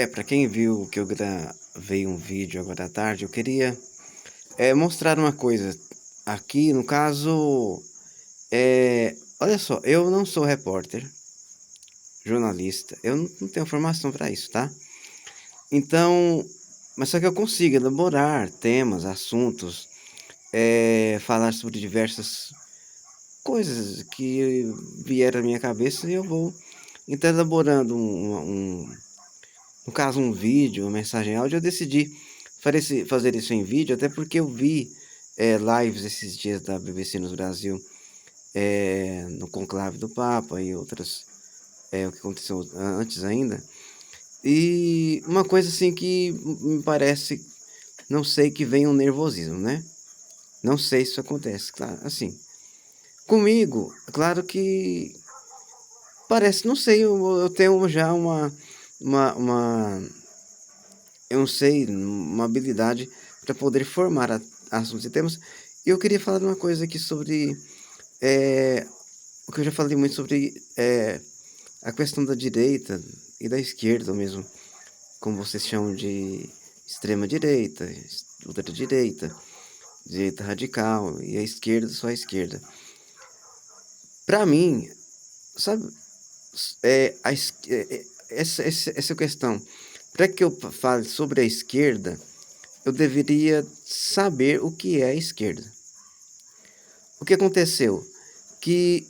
Para quem viu que eu gravei um vídeo agora à tarde, eu queria mostrar uma coisa. Aqui, no caso, olha só, eu não sou repórter, jornalista, eu não tenho formação para isso, tá? Então, mas só que eu consigo elaborar temas, assuntos, falar sobre diversas coisas que vieram à minha cabeça e eu vou então elaborando no caso, um vídeo, uma mensagem áudio. Eu decidi fazer isso em vídeo, até porque eu vi lives esses dias da BBC no Brasil, no conclave do Papa e outras, o que aconteceu antes ainda. E uma coisa assim que me parece, não sei, que vem um nervosismo, né? Não sei se isso acontece, claro, assim. Comigo, claro que parece, não sei, eu tenho já uma eu não sei, uma habilidade para poder formar assuntos e temas. E eu queria falar uma coisa aqui sobre o que eu já falei muito sobre a questão da direita e da esquerda mesmo, como vocês chamam de extrema direita, ultradireita, direita radical e a esquerda só a esquerda. Para mim, sabe, essa questão, para que eu fale sobre a esquerda, eu deveria saber o que é a esquerda. O que aconteceu? Que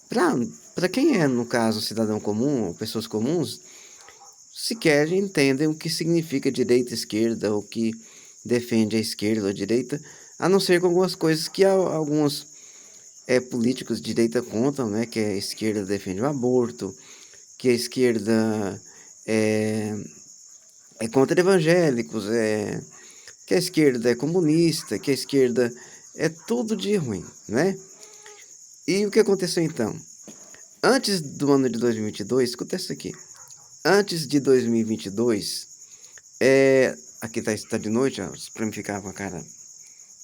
para quem é, no caso, cidadão comum, ou pessoas comuns, sequer entendem o que significa direita e esquerda, o que defende a esquerda ou a direita, a não ser com algumas coisas que alguns políticos de direita contam, né? Que a esquerda defende o aborto, que a esquerda é, é contra evangélicos, que a esquerda é comunista, que a esquerda é tudo de ruim, né? E o que aconteceu então? Antes do ano de 2022, escuta isso aqui. Antes de 2022, aqui tá de noite, ó, pra me ficar com a cara.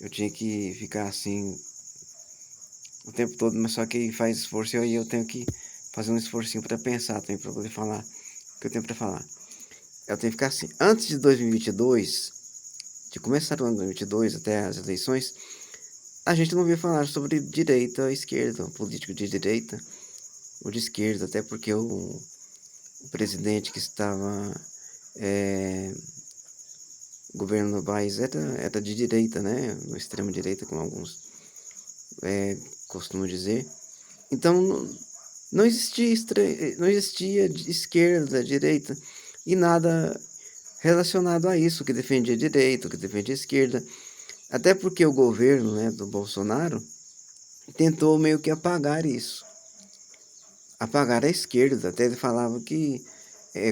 Eu tinha que ficar assim o tempo todo, mas só que faz esforço e aí eu tenho que fazer um esforcinho para pensar também, para poder falar o que eu tenho para falar. Eu tenho que ficar assim. Antes de 2022, de começar o ano de 2022 até as eleições, a gente não ouvia falar sobre direita ou esquerda, um político de direita ou de esquerda, até porque o presidente que estava governando o país era de direita, né? No extremo direita, como alguns costumam dizer. Então não existia, não existia esquerda, direita e nada relacionado a isso, que defendia direita, que defendia esquerda. Até porque o governo, né, do Bolsonaro tentou meio que apagar isso. Apagar a esquerda. Até ele falava que,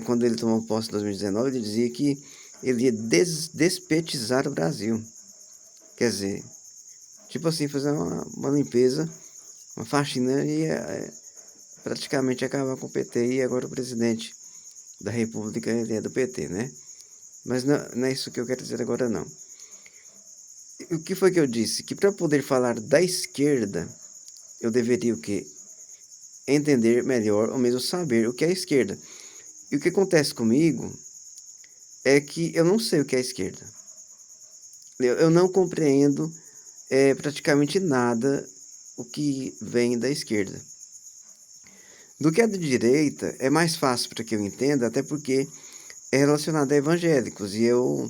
quando ele tomou posse em 2019, ele dizia que ele ia despetizar o Brasil. Quer dizer, tipo assim, fazer uma limpeza, uma faxina e praticamente acabar com o PT. E agora o presidente da República ele é do PT, né? Mas não é isso que eu quero dizer agora, não. O que foi que eu disse? Que para poder falar da esquerda, eu deveria o quê? Entender melhor, ou mesmo saber o que é a esquerda. E o que acontece comigo é que eu não sei o que é a esquerda. Eu não compreendo praticamente nada o que vem da esquerda. Do que é da direita, é mais fácil para que eu entenda, até porque é relacionado a evangélicos. E eu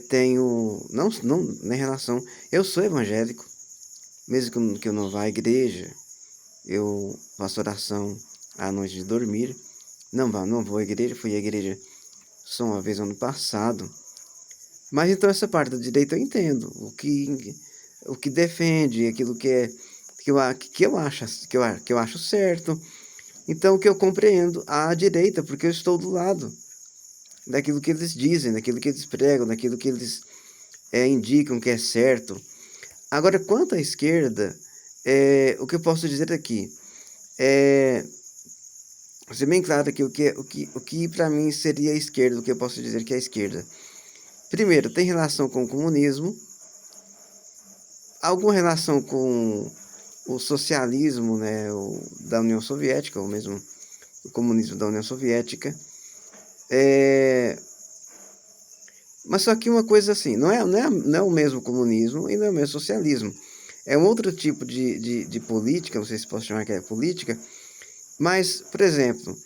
tenho, não em relação, eu sou evangélico, mesmo que eu não vá à igreja, eu faço oração à noite de dormir. Não vou à igreja, fui à igreja só uma vez ano passado. Mas então essa parte da direita eu entendo, o que defende, aquilo que é que eu acho certo. Então que eu compreendo a direita, porque eu estou do lado daquilo que eles dizem, daquilo que eles pregam, daquilo que eles indicam que é certo. Agora, quanto à esquerda, o que eu posso dizer aqui é ser bem claro aqui o que para mim seria a esquerda, o que eu posso dizer que é a esquerda. Primeiro, tem relação com o comunismo, alguma relação com o socialismo, né, da União Soviética, ou mesmo o comunismo da União Soviética. É, mas só que uma coisa assim, não é o mesmo comunismo e não é o mesmo socialismo. É um outro tipo de política, não sei se posso chamar que é política, mas, por exemplo,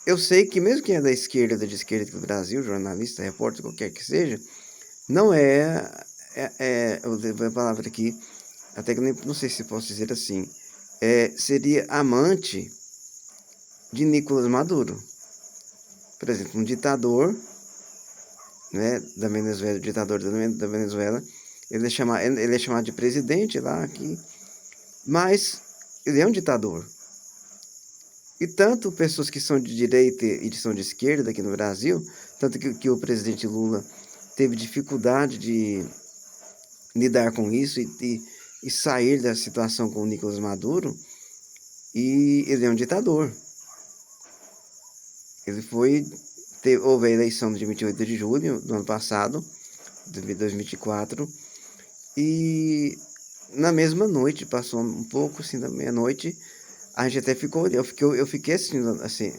eu sei que mesmo quem é da esquerda, de esquerda aqui do Brasil, jornalista, repórter, qualquer que seja, não eu vou a palavra aqui, até que não sei se posso dizer assim, seria amante de Nicolás Maduro. Por exemplo, um ditador, né, da Venezuela, o ditador da Venezuela, ele é chamado de presidente lá aqui, mas ele é um ditador. E tanto pessoas que são de direita e que são de esquerda aqui no Brasil, tanto que o presidente Lula teve dificuldade de lidar com isso e sair da situação com o Nicolás Maduro, e ele é um ditador. Ele houve a eleição no dia 28 de julho do ano passado, de 2024, e na mesma noite, passou um pouco assim da meia-noite, a gente até ficou, eu fiquei assistindo assim,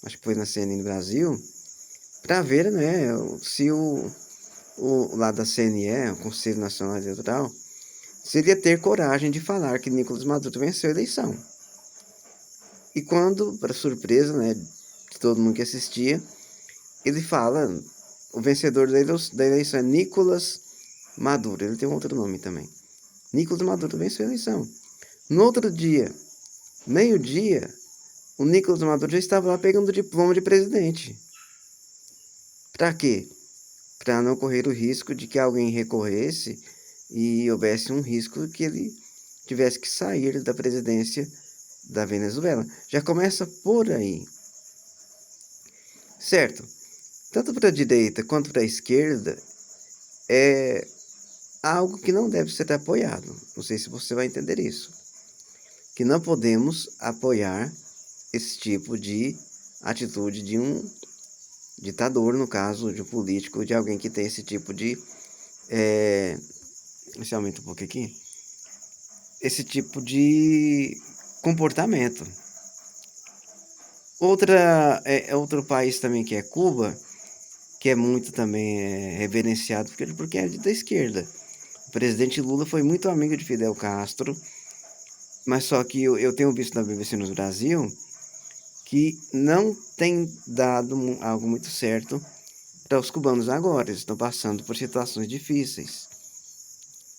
acho que foi na CNN Brasil, para ver, né, se o lá da CNE, o Conselho Nacional Eleitoral, seria ter coragem de falar que Nicolás Maduro venceu a eleição. E quando, para surpresa, né, de todo mundo que assistia, ele fala, o vencedor da eleição é Nicolás Maduro, ele tem um outro nome também. Nicolás Maduro venceu a eleição. No outro dia, meio-dia, o Nicolás Maduro já estava lá pegando o diploma de presidente. Para quê? Para não correr o risco de que alguém recorresse e houvesse um risco que ele tivesse que sair da presidência da Venezuela. Já começa por aí. Certo? Tanto para a direita quanto para a esquerda é algo que não deve ser apoiado. Não sei se você vai entender isso. Que não podemos apoiar esse tipo de atitude de um ditador, no caso, de um político, de alguém que tem esse tipo de. Esse aumenta um pouco aqui. Esse tipo de comportamento. Outro país também que é Cuba, que é muito também reverenciado porque é da esquerda. O presidente Lula foi muito amigo de Fidel Castro, mas só que eu tenho visto na BBC no Brasil que não tem dado algo muito certo para os cubanos agora. Eles estão passando por situações difíceis.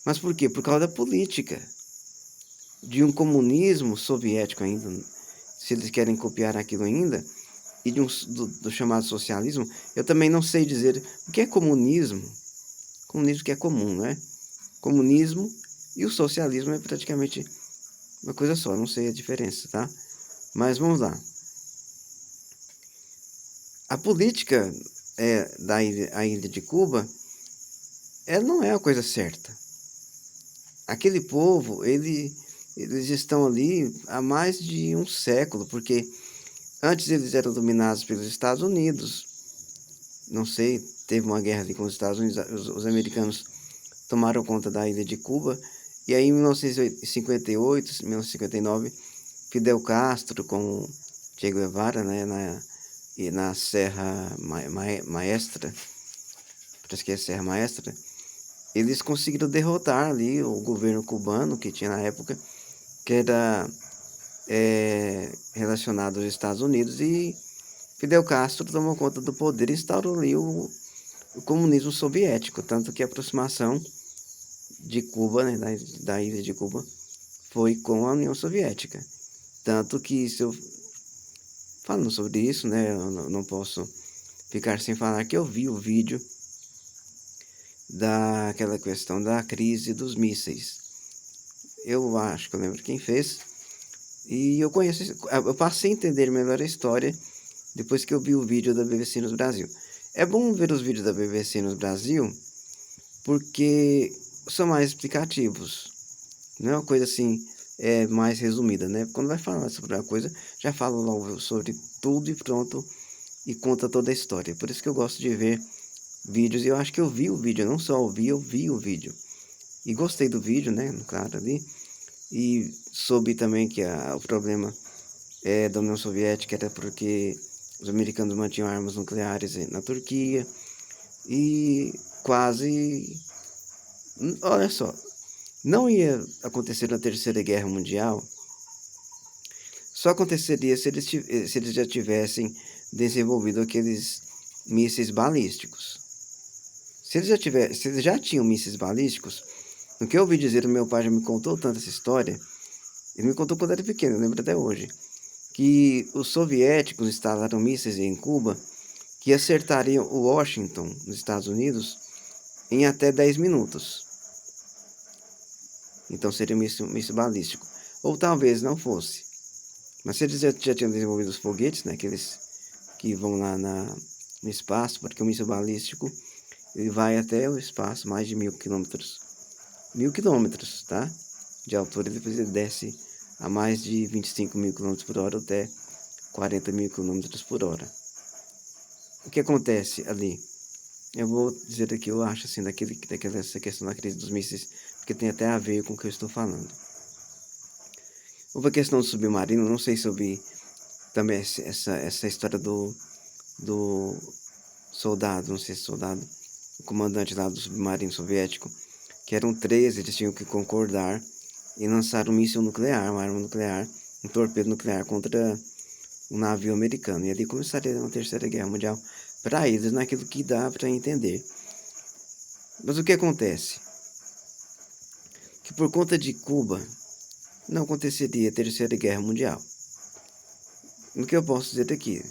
Mas por quê? Por causa da política, de um comunismo soviético ainda, se eles querem copiar aquilo ainda, e do chamado socialismo. Eu também não sei dizer o que é comunismo. Comunismo que é comum, né? Comunismo e o socialismo é praticamente uma coisa só, não sei a diferença, tá? Mas vamos lá. A política a ilha de Cuba, ela não é a coisa certa. Aquele povo, eles estão ali há mais de um século, porque antes eles eram dominados pelos Estados Unidos. Não sei, teve uma guerra ali com os Estados Unidos, os americanos tomaram conta da ilha de Cuba, e aí em 1958, 1959, Fidel Castro com Che Guevara, né, na Serra Maestra, parece que é Serra Maestra, eles conseguiram derrotar ali o governo cubano que tinha na época, que era relacionado aos Estados Unidos, e Fidel Castro tomou conta do poder e instaurou ali o comunismo soviético, tanto que a aproximação de Cuba, né, da ilha de Cuba, foi com a União Soviética. Tanto que, se eu falando sobre isso, né, eu não posso ficar sem falar que eu vi o vídeo daquela questão da crise dos mísseis. Eu acho que eu lembro quem fez. E eu passei a entender melhor a história depois que eu vi o vídeo da BBC no Brasil. É bom ver os vídeos da BBC no Brasil porque são mais explicativos. Não é uma coisa assim, mais resumida, né? Quando vai falar sobre uma coisa, já fala logo sobre tudo e pronto, e conta toda a história. Por isso que eu gosto de ver vídeos, e eu acho que eu vi o vídeo, não só ouvi, eu vi o vídeo. E gostei do vídeo, né? Claro, ali. E soube também que o problema da União Soviética era porque os americanos mantinham armas nucleares na Turquia e quase, olha só, não ia acontecer na Terceira Guerra Mundial, só aconteceria se eles já tivessem desenvolvido aqueles mísseis balísticos. Se eles já tinham mísseis balísticos, no que eu ouvi dizer, o meu pai já me contou tanto essa história, ele me contou quando era pequeno, eu lembro até hoje, que os soviéticos instalaram mísseis em Cuba que acertariam o Washington, nos Estados Unidos, em até 10 minutos. Então seria um míssil balístico. Ou talvez não fosse. Mas se eles já tinham desenvolvido os foguetes, né, aqueles que vão lá no espaço, porque o míssil balístico ele vai até o espaço, mais de 1.000 quilômetros. 1.000 quilômetros, tá? De altura, e depois ele desce a mais de 25.000 quilômetros por hora, até 40.000 quilômetros por hora. O que acontece ali? Eu vou dizer aqui, eu acho, assim, essa questão da crise dos mísseis, porque tem até a ver com o que eu estou falando. Houve a questão do submarino, não sei se eu vi também essa história do soldado, não sei se soldado, o comandante lá do submarino soviético, que eram 13, eles tinham que concordar em lançar um míssil nuclear, uma arma nuclear, um torpedo nuclear contra um navio americano. E ali começaria uma terceira guerra mundial para eles, naquilo que dá para entender. Mas o que acontece? Que por conta de Cuba, não aconteceria a terceira guerra mundial. O que eu posso dizer aqui?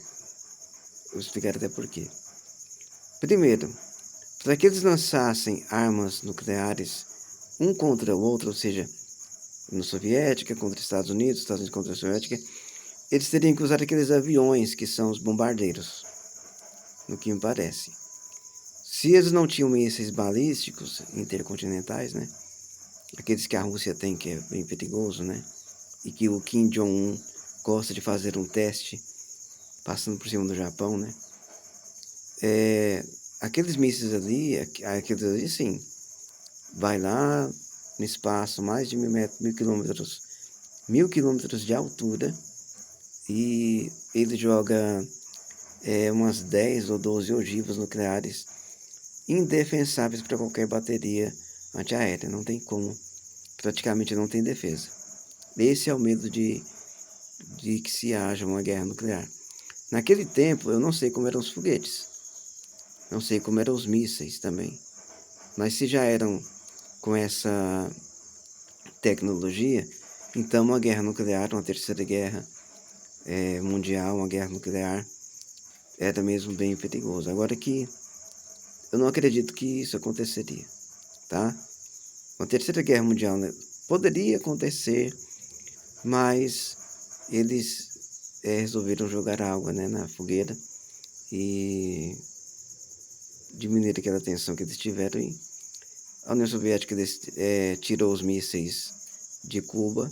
Vou explicar até por quê. Primeiro, para que eles lançassem armas nucleares um contra o outro, ou seja, União Soviética contra Estados Unidos contra a Soviética, eles teriam que usar aqueles aviões que são os bombardeiros, no que me parece. Se eles não tinham mísseis balísticos intercontinentais, né? Aqueles que a Rússia tem, que é bem perigoso, né? E que o Kim Jong-un gosta de fazer um teste, passando por cima do Japão, né? Aqueles mísseis ali, aqueles ali sim, vai lá no espaço, mais de 1.000 quilômetros, 1.000 quilômetros de altura, e ele joga umas 10 ou 12 ogivas nucleares indefensáveis para qualquer bateria antiaérea. Não tem como, praticamente não tem defesa. Esse é o medo de que se haja uma guerra nuclear. Naquele tempo, eu não sei como eram os foguetes, não sei como eram os mísseis também, mas se já eram com essa tecnologia, então uma guerra nuclear, uma terceira guerra mundial, uma guerra nuclear, era mesmo bem perigoso. Agora que eu não acredito que isso aconteceria, tá? Uma terceira guerra mundial, né, poderia acontecer, mas eles resolveram jogar água, né, na fogueira e diminuir aquela tensão que eles tiveram. E a União Soviética tirou os mísseis de Cuba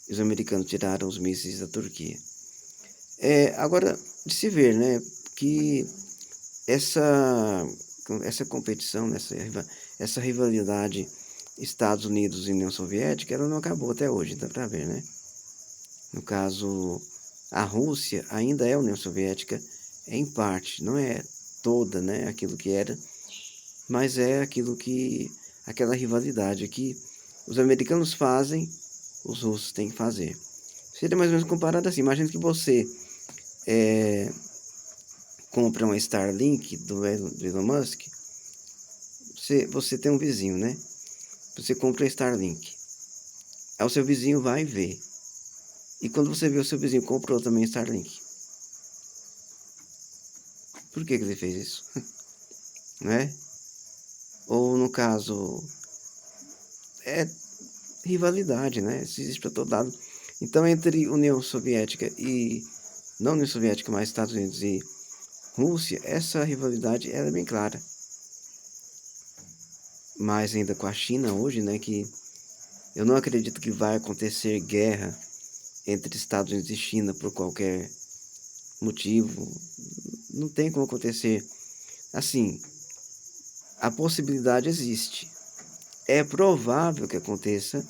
e os americanos tiraram os mísseis da Turquia. Agora, de se ver, né, que essa competição, essa rivalidade Estados Unidos e União Soviética, ela não acabou até hoje, dá para ver, né? No caso, a Rússia ainda é a União Soviética em parte, não é toda, né, aquilo que era, mas é aquela rivalidade que os americanos fazem, os russos têm que fazer. Seria mais ou menos comparado assim. Imagina que você compra uma Starlink do Elon Musk. Você tem um vizinho, né? Você compra a Starlink. Aí o seu vizinho vai ver. E quando você vê o seu vizinho comprou também Starlink. Por que ele fez isso? Não é? Ou no caso, rivalidade, né? Isso existe para todo lado. Então, entre União Soviética e não União Soviética, mas Estados Unidos e Rússia, essa rivalidade é bem clara. Mais ainda com a China hoje, né? Que eu não acredito que vai acontecer guerra entre Estados Unidos e China por qualquer motivo. Não tem como acontecer. Assim, a possibilidade existe. É provável que aconteça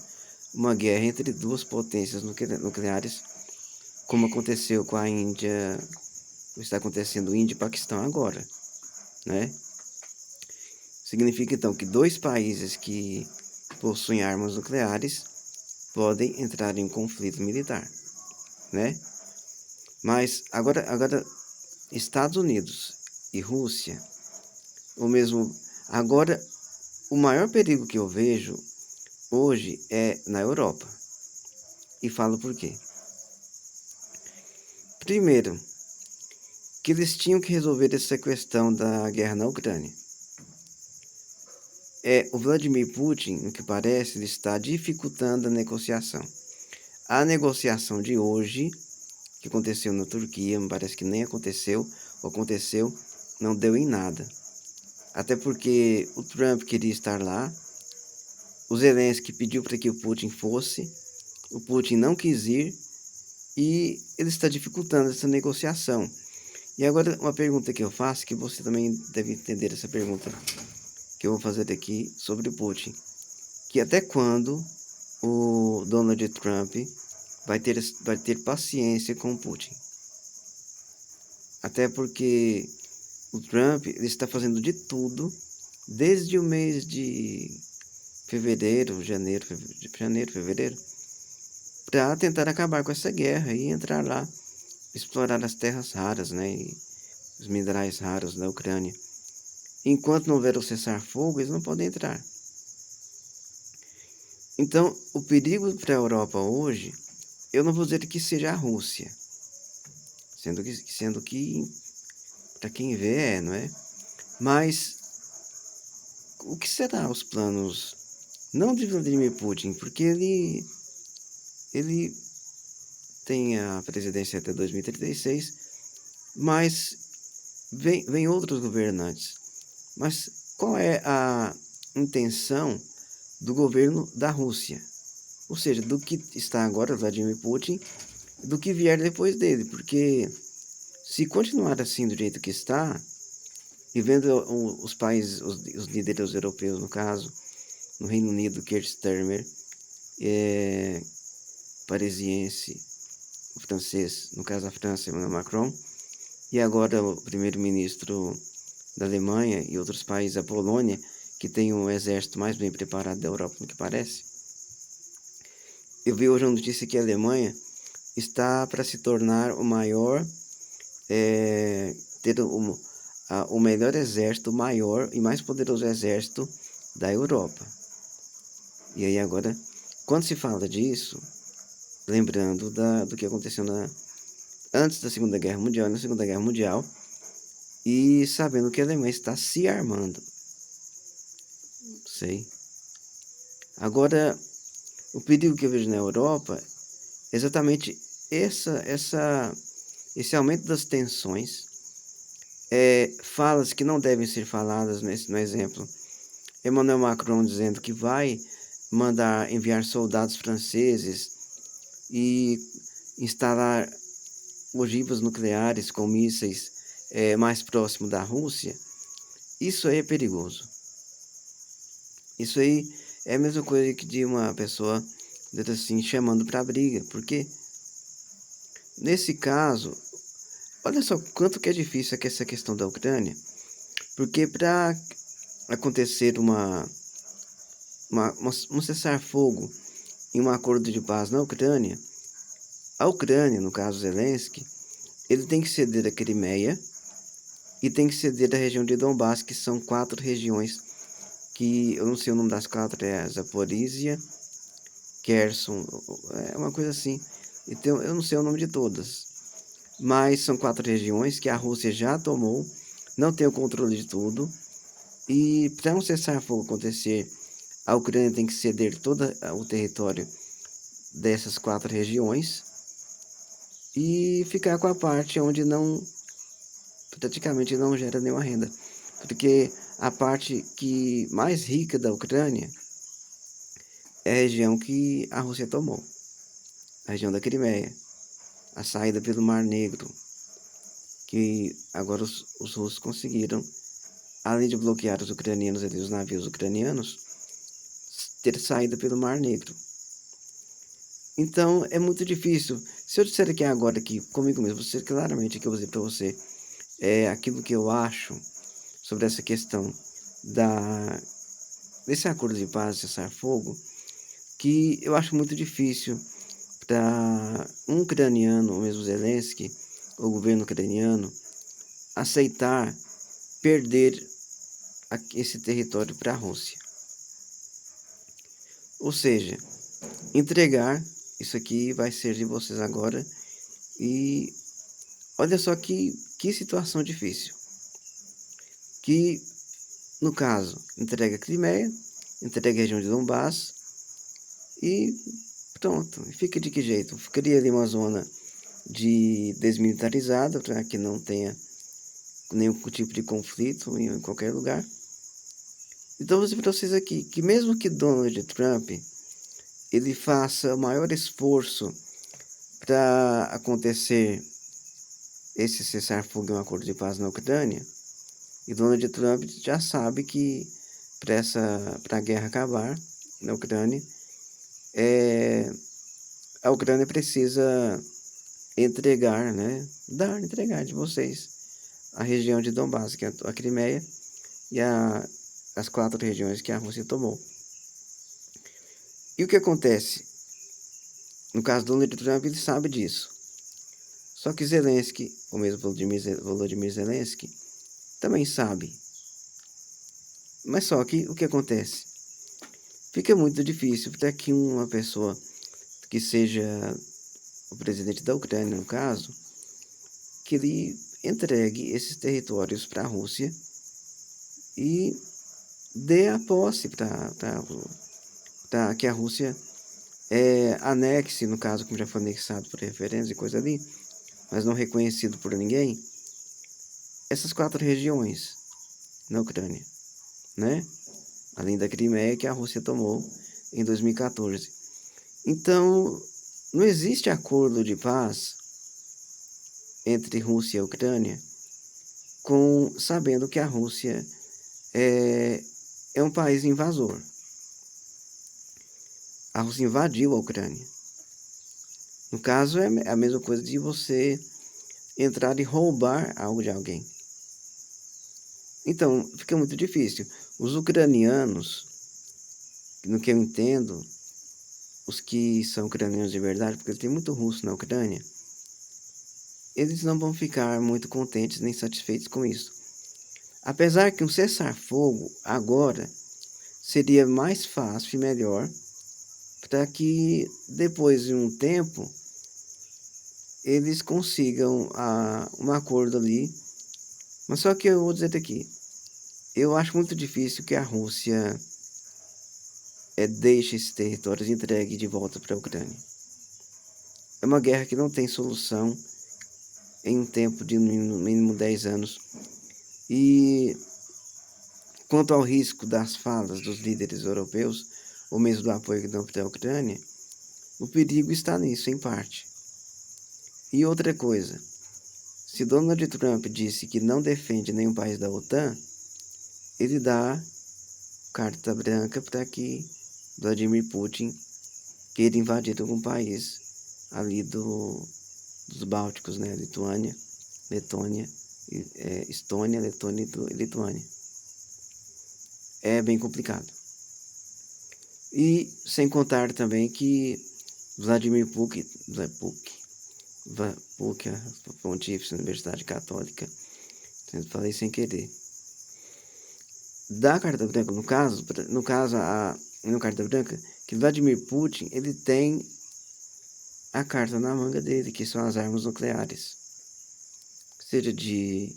uma guerra entre duas potências nucleares, como aconteceu com a Índia está acontecendo Índia e Paquistão agora, né? Significa então que dois países que possuem armas nucleares podem entrar em conflito militar, né? Mas agora Estados Unidos e Rússia, o mesmo. Agora, o maior perigo que eu vejo hoje é na Europa. E falo por quê. Primeiro, que eles tinham que resolver essa questão da guerra na Ucrânia. O Vladimir Putin, no que parece, ele está dificultando a negociação. A negociação de hoje, que aconteceu na Turquia, me parece que nem aconteceu, ou aconteceu, não deu em nada. Até porque o Trump queria estar lá, o Zelensky pediu para que o Putin fosse, o Putin não quis ir, e ele está dificultando essa negociação. E agora uma pergunta que eu faço, que você também deve entender essa pergunta que eu vou fazer aqui sobre o Putin. Que até quando o Donald Trump vai ter paciência com o Putin? Até porque o Trump ele está fazendo de tudo desde o mês de janeiro, fevereiro, para tentar acabar com essa guerra e entrar lá, explorar as terras raras, né, e os minerais raros da Ucrânia. Enquanto não houver o cessar-fogo, eles não podem entrar. Então, o perigo para a Europa hoje, eu não vou dizer que seja a Rússia, sendo que para quem vê não é? Mas o que será os planos, não de Vladimir Putin, porque ele tem a presidência até 2036, mas vem outros governantes. Mas qual é a intenção do governo da Rússia? Ou seja, do que está agora Vladimir Putin, do que vier depois dele, porque se continuar assim do jeito que está, e vendo os países, os líderes europeus, no caso, no Reino Unido, Keir Starmer, parisiense, o francês, no caso a França, Emmanuel Macron, e agora o primeiro-ministro da Alemanha e outros países, a Polônia, que tem o exército mais bem preparado da Europa, no que parece. Eu vi hoje uma notícia que a Alemanha está para se tornar o maior, ter o melhor exército, o maior e mais poderoso exército da Europa. E aí agora, quando se fala disso, lembrando do que aconteceu antes da Segunda Guerra Mundial e na Segunda Guerra Mundial, e sabendo que a Alemanha está se armando. Sei. Agora, o perigo que eu vejo na Europa é exatamente esse aumento das tensões, falas que não devem ser faladas no exemplo. Emmanuel Macron dizendo que vai enviar soldados franceses e instalar ogivas nucleares com mísseis mais próximo da Rússia. Isso aí é perigoso. Isso aí é a mesma coisa que de uma pessoa assim chamando para briga, porque nesse caso, olha só quanto que é difícil essa questão da Ucrânia, porque para acontecer um cessar-fogo em um acordo de paz na Ucrânia, a Ucrânia, no caso Zelensky, ele tem que ceder a Crimeia e tem que ceder a região de Donbass, que são 4 regiões que eu não sei o nome das 4, é Zaporizhia, Kherson, é uma coisa assim. Então eu não sei o nome de todas, mas são 4 regiões que a Rússia já tomou, não tem o controle de tudo, e para um cessar-fogo acontecer, a Ucrânia tem que ceder todo o território dessas 4 regiões e ficar com a parte onde praticamente não gera nenhuma renda, porque a parte que mais rica da Ucrânia é a região que a Rússia tomou, a região da Crimeia, a saída pelo Mar Negro, que agora os russos conseguiram, além de bloquear os ucranianos ali, os navios ucranianos, ter saída pelo Mar Negro. Então é muito difícil. Se eu disser aqui agora que comigo mesmo, você claramente que eu vou dizer para você aquilo que eu acho sobre essa questão da desse acordo de paz, cessar-fogo, que eu acho muito difícil para um ucraniano, ou mesmo Zelensky, o governo ucraniano, aceitar perder esse território para a Rússia. Ou seja, entregar isso aqui vai ser de vocês agora. E olha só que situação difícil. Que, no caso, entrega a Crimeia, entrega a região de Donbass e pronto. Fica de que jeito? Ficaria ali uma zona desmilitarizada para que não tenha nenhum tipo de conflito em qualquer lugar. Então vou dizer para vocês aqui que mesmo que Donald Trump ele faça o maior esforço para acontecer esse cessar-fogo e um acordo de paz na Ucrânia, e Donald Trump já sabe que para a guerra acabar na Ucrânia, a Ucrânia precisa entregar, né, entregar de vocês a região de Donbass, que é a Crimeia, e as 4 regiões que a Rússia tomou. E o que acontece? No caso do Donald Trump, ele sabe disso. Só que Zelensky, ou mesmo Volodymyr Zelensky, também sabe. Mas só que o que acontece? Fica muito difícil para que uma pessoa que seja o presidente da Ucrânia, no caso, que ele entregue esses territórios para a Rússia e dê a posse para que a Rússia anexe, no caso, como já foi anexado por referência e coisa ali, mas não reconhecido por ninguém, essas 4 regiões na Ucrânia, né? Além da Crimeia que a Rússia tomou em 2014. Então, não existe acordo de paz entre Rússia e Ucrânia sabendo que a Rússia é um país invasor. A Rússia invadiu a Ucrânia. No caso, é a mesma coisa de você entrar e roubar algo de alguém. Então, fica muito difícil. Os ucranianos, no que eu entendo, os que são ucranianos de verdade, porque tem muito russo na Ucrânia, eles não vão ficar muito contentes nem satisfeitos com isso. Apesar que um cessar-fogo agora seria mais fácil e melhor para que depois de um tempo eles consigam um acordo ali. Mas só que eu vou dizer aqui, eu acho muito difícil que a Rússia deixe esses territórios e entregue de volta para a Ucrânia. É uma guerra que não tem solução em um tempo de no mínimo 10 anos. E quanto ao risco das falas dos líderes europeus, ou mesmo do apoio que dão para a Ucrânia, o perigo está nisso, em parte. E outra coisa, se Donald Trump disse que não defende nenhum país da OTAN, ele dá carta branca para que Vladimir Putin queira invadir algum país ali dos Bálticos, né? Lituânia, Letônia, Estônia, Letônia e Lituânia. É bem complicado. E sem contar também que Vladimir Putin, a Pontífice Universidade Católica, falei sem querer, da carta branca, no caso no carta branca, que Vladimir Putin, ele tem a carta na manga dele, que são as armas nucleares, seja de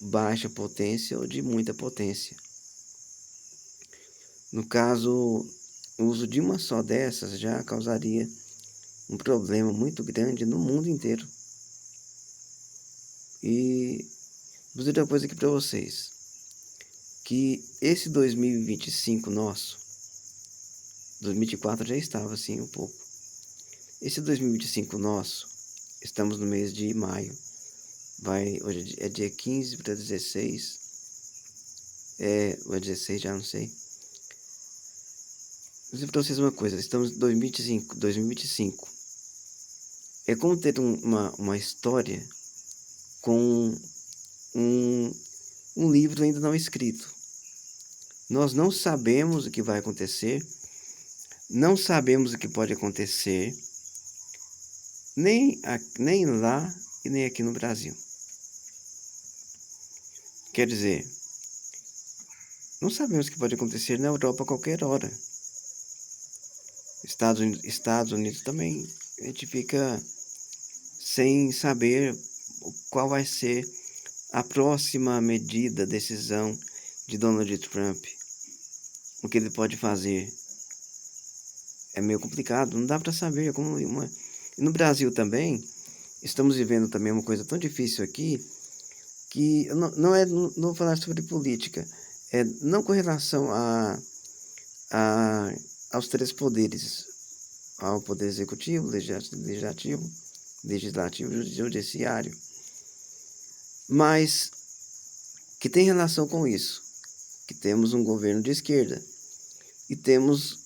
baixa potência ou de muita potência. No caso, o uso de uma só dessas já causaria um problema muito grande no mundo inteiro. E vou dizer uma coisa aqui para vocês, que esse 2025 nosso, 2024 já estava assim um pouco. Esse 2025 nosso, estamos no mês de maio, hoje é dia 15 para 16, ou é 16, já não sei. dizer para vocês uma coisa, estamos em 2025. É como ter uma história com um, um livro ainda não escrito. Nós não sabemos o que vai acontecer, não sabemos o que pode acontecer, nem lá e nem aqui no Brasil. Quer dizer, não sabemos o que pode acontecer na Europa a qualquer hora. Estados Unidos também, a gente fica sem saber qual vai ser a próxima medida, decisão de Donald Trump. O que ele pode fazer. É meio complicado, não dá para saber. No Brasil também, estamos vivendo também uma coisa tão difícil aqui, que não vou falar sobre política, não com relação aos três poderes, ao poder executivo, legislativo e judiciário, mas que tem relação com isso, que temos um governo de esquerda e temos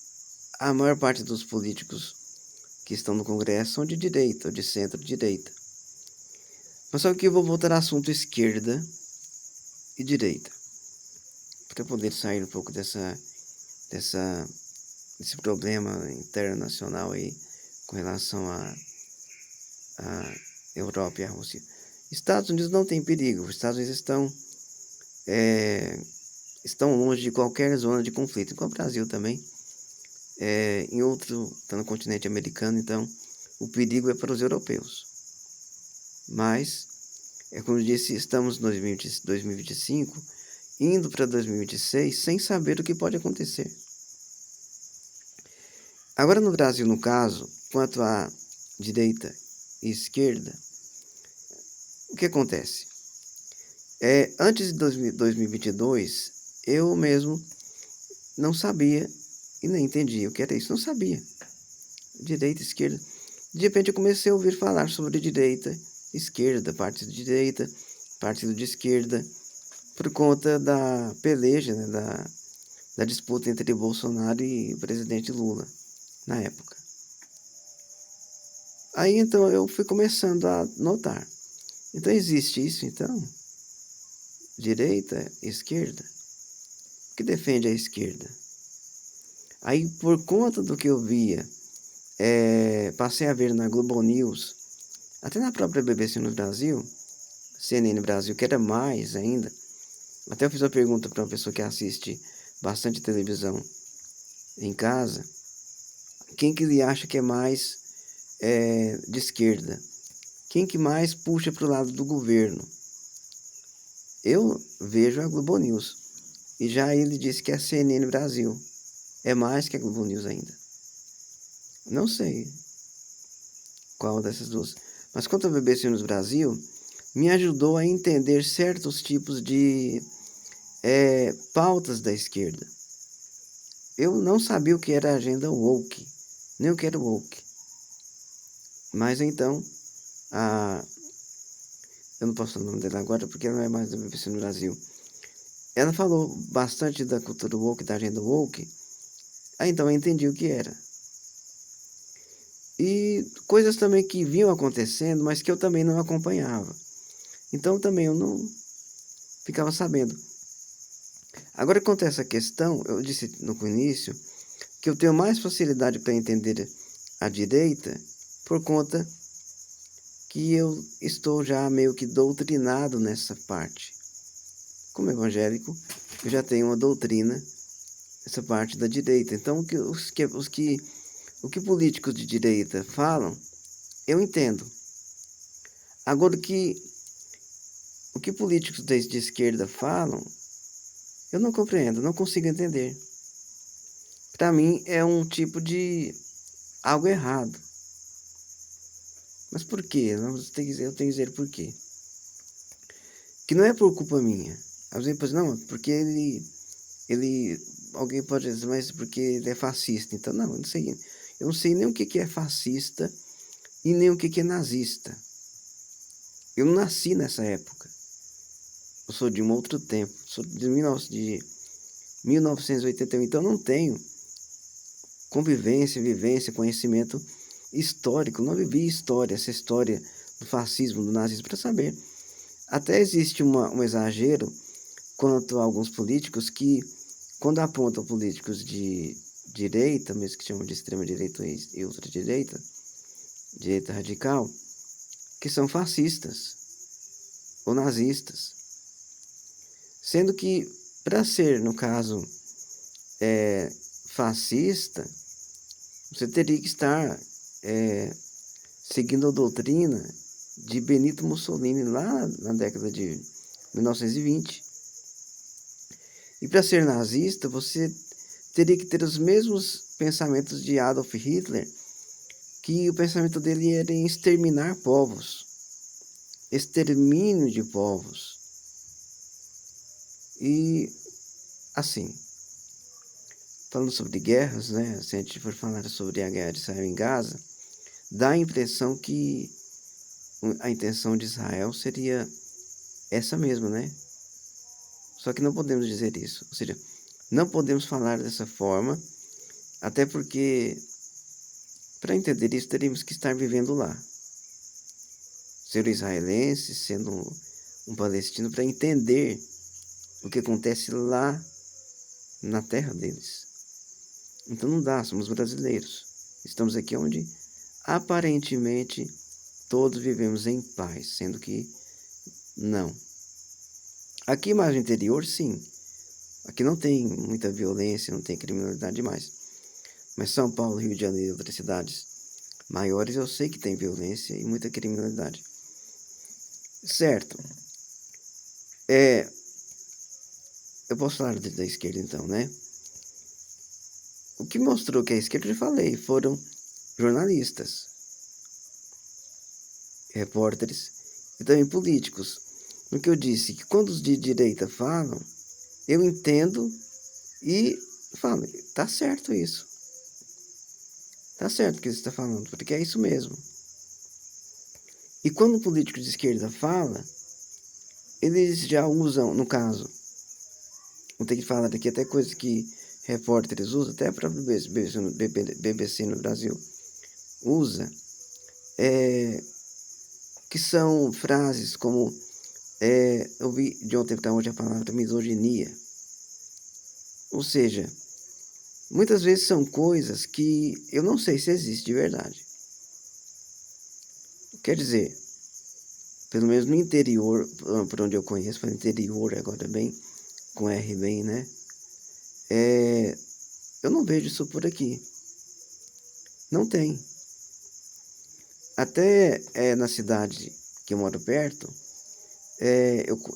a maior parte dos políticos que estão no Congresso são de direita ou de centro-direita. Mas só que eu vou voltar ao assunto esquerda e direita, para poder sair um pouco desse problema internacional aí com relação à Europa e à Rússia. Estados Unidos não tem perigo, os Estados Unidos estão longe de qualquer zona de conflito, igual o Brasil também, está no continente americano, então o perigo é para os europeus. Mas, como eu disse, estamos em 2025, indo para 2026, sem saber o que pode acontecer. Agora no Brasil, no caso, quanto à direita e esquerda, o que acontece? Antes de 2022, eu mesmo não sabia e nem entendia o que era isso, não sabia. Direita, esquerda. De repente eu comecei a ouvir falar sobre direita, esquerda, partido de direita, partido de esquerda, por conta da peleja, né, da disputa entre Bolsonaro e o presidente Lula, na época. Aí então eu fui começando a notar. Então existe isso, então? Direita, esquerda? O que defende a esquerda? Aí por conta do que eu via, passei a ver na Globo News, até na própria BBC no Brasil, CNN Brasil, que era mais ainda. Até eu fiz uma pergunta para uma pessoa que assiste bastante televisão em casa, quem que ele acha que é mais de esquerda? Quem que mais puxa para o lado do governo? Eu vejo a Globo News. E já ele disse que é a CNN Brasil. É mais que a Globo News ainda. Não sei qual dessas duas. Mas quanto ao BBC News Brasil, me ajudou a entender certos tipos de pautas da esquerda. Eu não sabia o que era a agenda woke, nem o que era woke. Mas então, eu não posso falar o nome dela agora porque ela não é mais da BBC no Brasil. Ela falou bastante da cultura woke, da agenda woke. Aí então eu entendi o que era. E coisas também que vinham acontecendo, mas que eu também não acompanhava. Então também eu não ficava sabendo. Agora quanto a essa questão, eu disse no início que eu tenho mais facilidade para entender a direita por conta que eu estou já meio que doutrinado nessa parte. Como evangélico, eu já tenho uma doutrina essa parte da direita. Então o que políticos de direita falam, eu entendo. Agora o que políticos de esquerda falam, eu não compreendo, não consigo entender. Para mim é um tipo de algo errado. Mas por quê? Eu tenho que dizer por quê. Que não é por culpa minha. Às vezes, não, porque alguém pode dizer, mas porque ele é fascista. Então, não, eu não sei nem o que é fascista e nem o que é nazista. Eu não nasci nessa época. Eu sou de um outro tempo, sou de 1981, então não tenho convivência, vivência, conhecimento histórico. Não vivi história, essa história do fascismo, do nazismo, para saber. Até existe um exagero quanto a alguns políticos que, quando apontam políticos de direita, mesmo que chamam de extrema-direita e ultradireita, direita radical, que são fascistas ou nazistas. Sendo que, para ser, no caso, fascista, você teria que estar seguindo a doutrina de Benito Mussolini lá na década de 1920. E para ser nazista, você teria que ter os mesmos pensamentos de Adolf Hitler, que o pensamento dele era em exterminar povos, extermínio de povos. E, assim, falando sobre guerras, né, se a gente for falar sobre a guerra de Israel em Gaza, dá a impressão que a intenção de Israel seria essa mesma, né? Só que não podemos dizer isso, ou seja, não podemos falar dessa forma, até porque, para entender isso, teríamos que estar vivendo lá. Ser israelense, sendo um palestino, para entender o que acontece lá na terra deles. Então não dá, somos brasileiros. Estamos aqui onde aparentemente todos vivemos em paz, sendo que não. Aqui mais no interior, sim. Aqui não tem muita violência, não tem criminalidade demais. Mas São Paulo, Rio de Janeiro e outras cidades maiores, eu sei que tem violência e muita criminalidade. Certo. Eu posso falar da esquerda então, né? O que mostrou que a esquerda, eu já falei, foram jornalistas, repórteres e também políticos. No que eu disse, que quando os de direita falam, eu entendo e falo, tá certo isso. Tá certo o que você está falando, porque é isso mesmo. E quando o político de esquerda fala, eles já usam, no caso, vou ter que falar daqui até coisas que repórteres usam, até a própria BBC no Brasil usa, que são frases como, eu vi de ontem para hoje a palavra misoginia. Ou seja, muitas vezes são coisas que eu não sei se existe de verdade. Quer dizer, pelo menos no interior, por onde eu conheço, para o interior agora bem, com R bem, né? Eu não vejo isso por aqui. Não tem. Até na cidade que eu moro perto,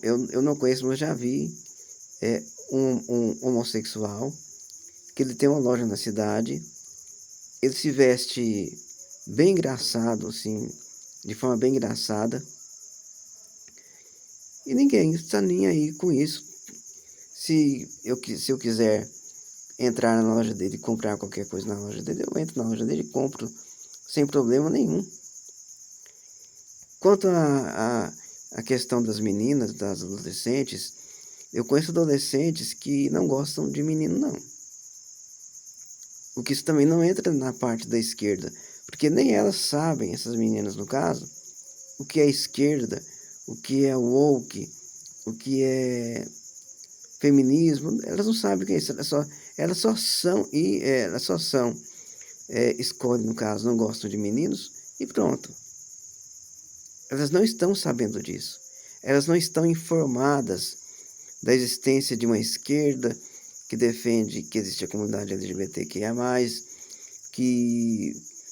eu não conheço, mas já vi um homossexual que ele tem uma loja na cidade. Ele se veste bem engraçado, assim, de forma bem engraçada. E ninguém está nem aí com isso. Se eu quiser entrar na loja dele e comprar qualquer coisa na loja dele, eu entro na loja dele e compro sem problema nenhum. Quanto a questão das meninas, das adolescentes, eu conheço adolescentes que não gostam de menino, não. O que isso também não entra na parte da esquerda, porque nem elas sabem, essas meninas no caso, o que é esquerda, o que é woke, o que é feminismo. Elas não sabem o que é isso, elas só são, escolhem, no caso, não gostam de meninos e pronto. Elas não estão sabendo disso. Elas não estão informadas da existência de uma esquerda que defende que existe a comunidade LGBTQIA+,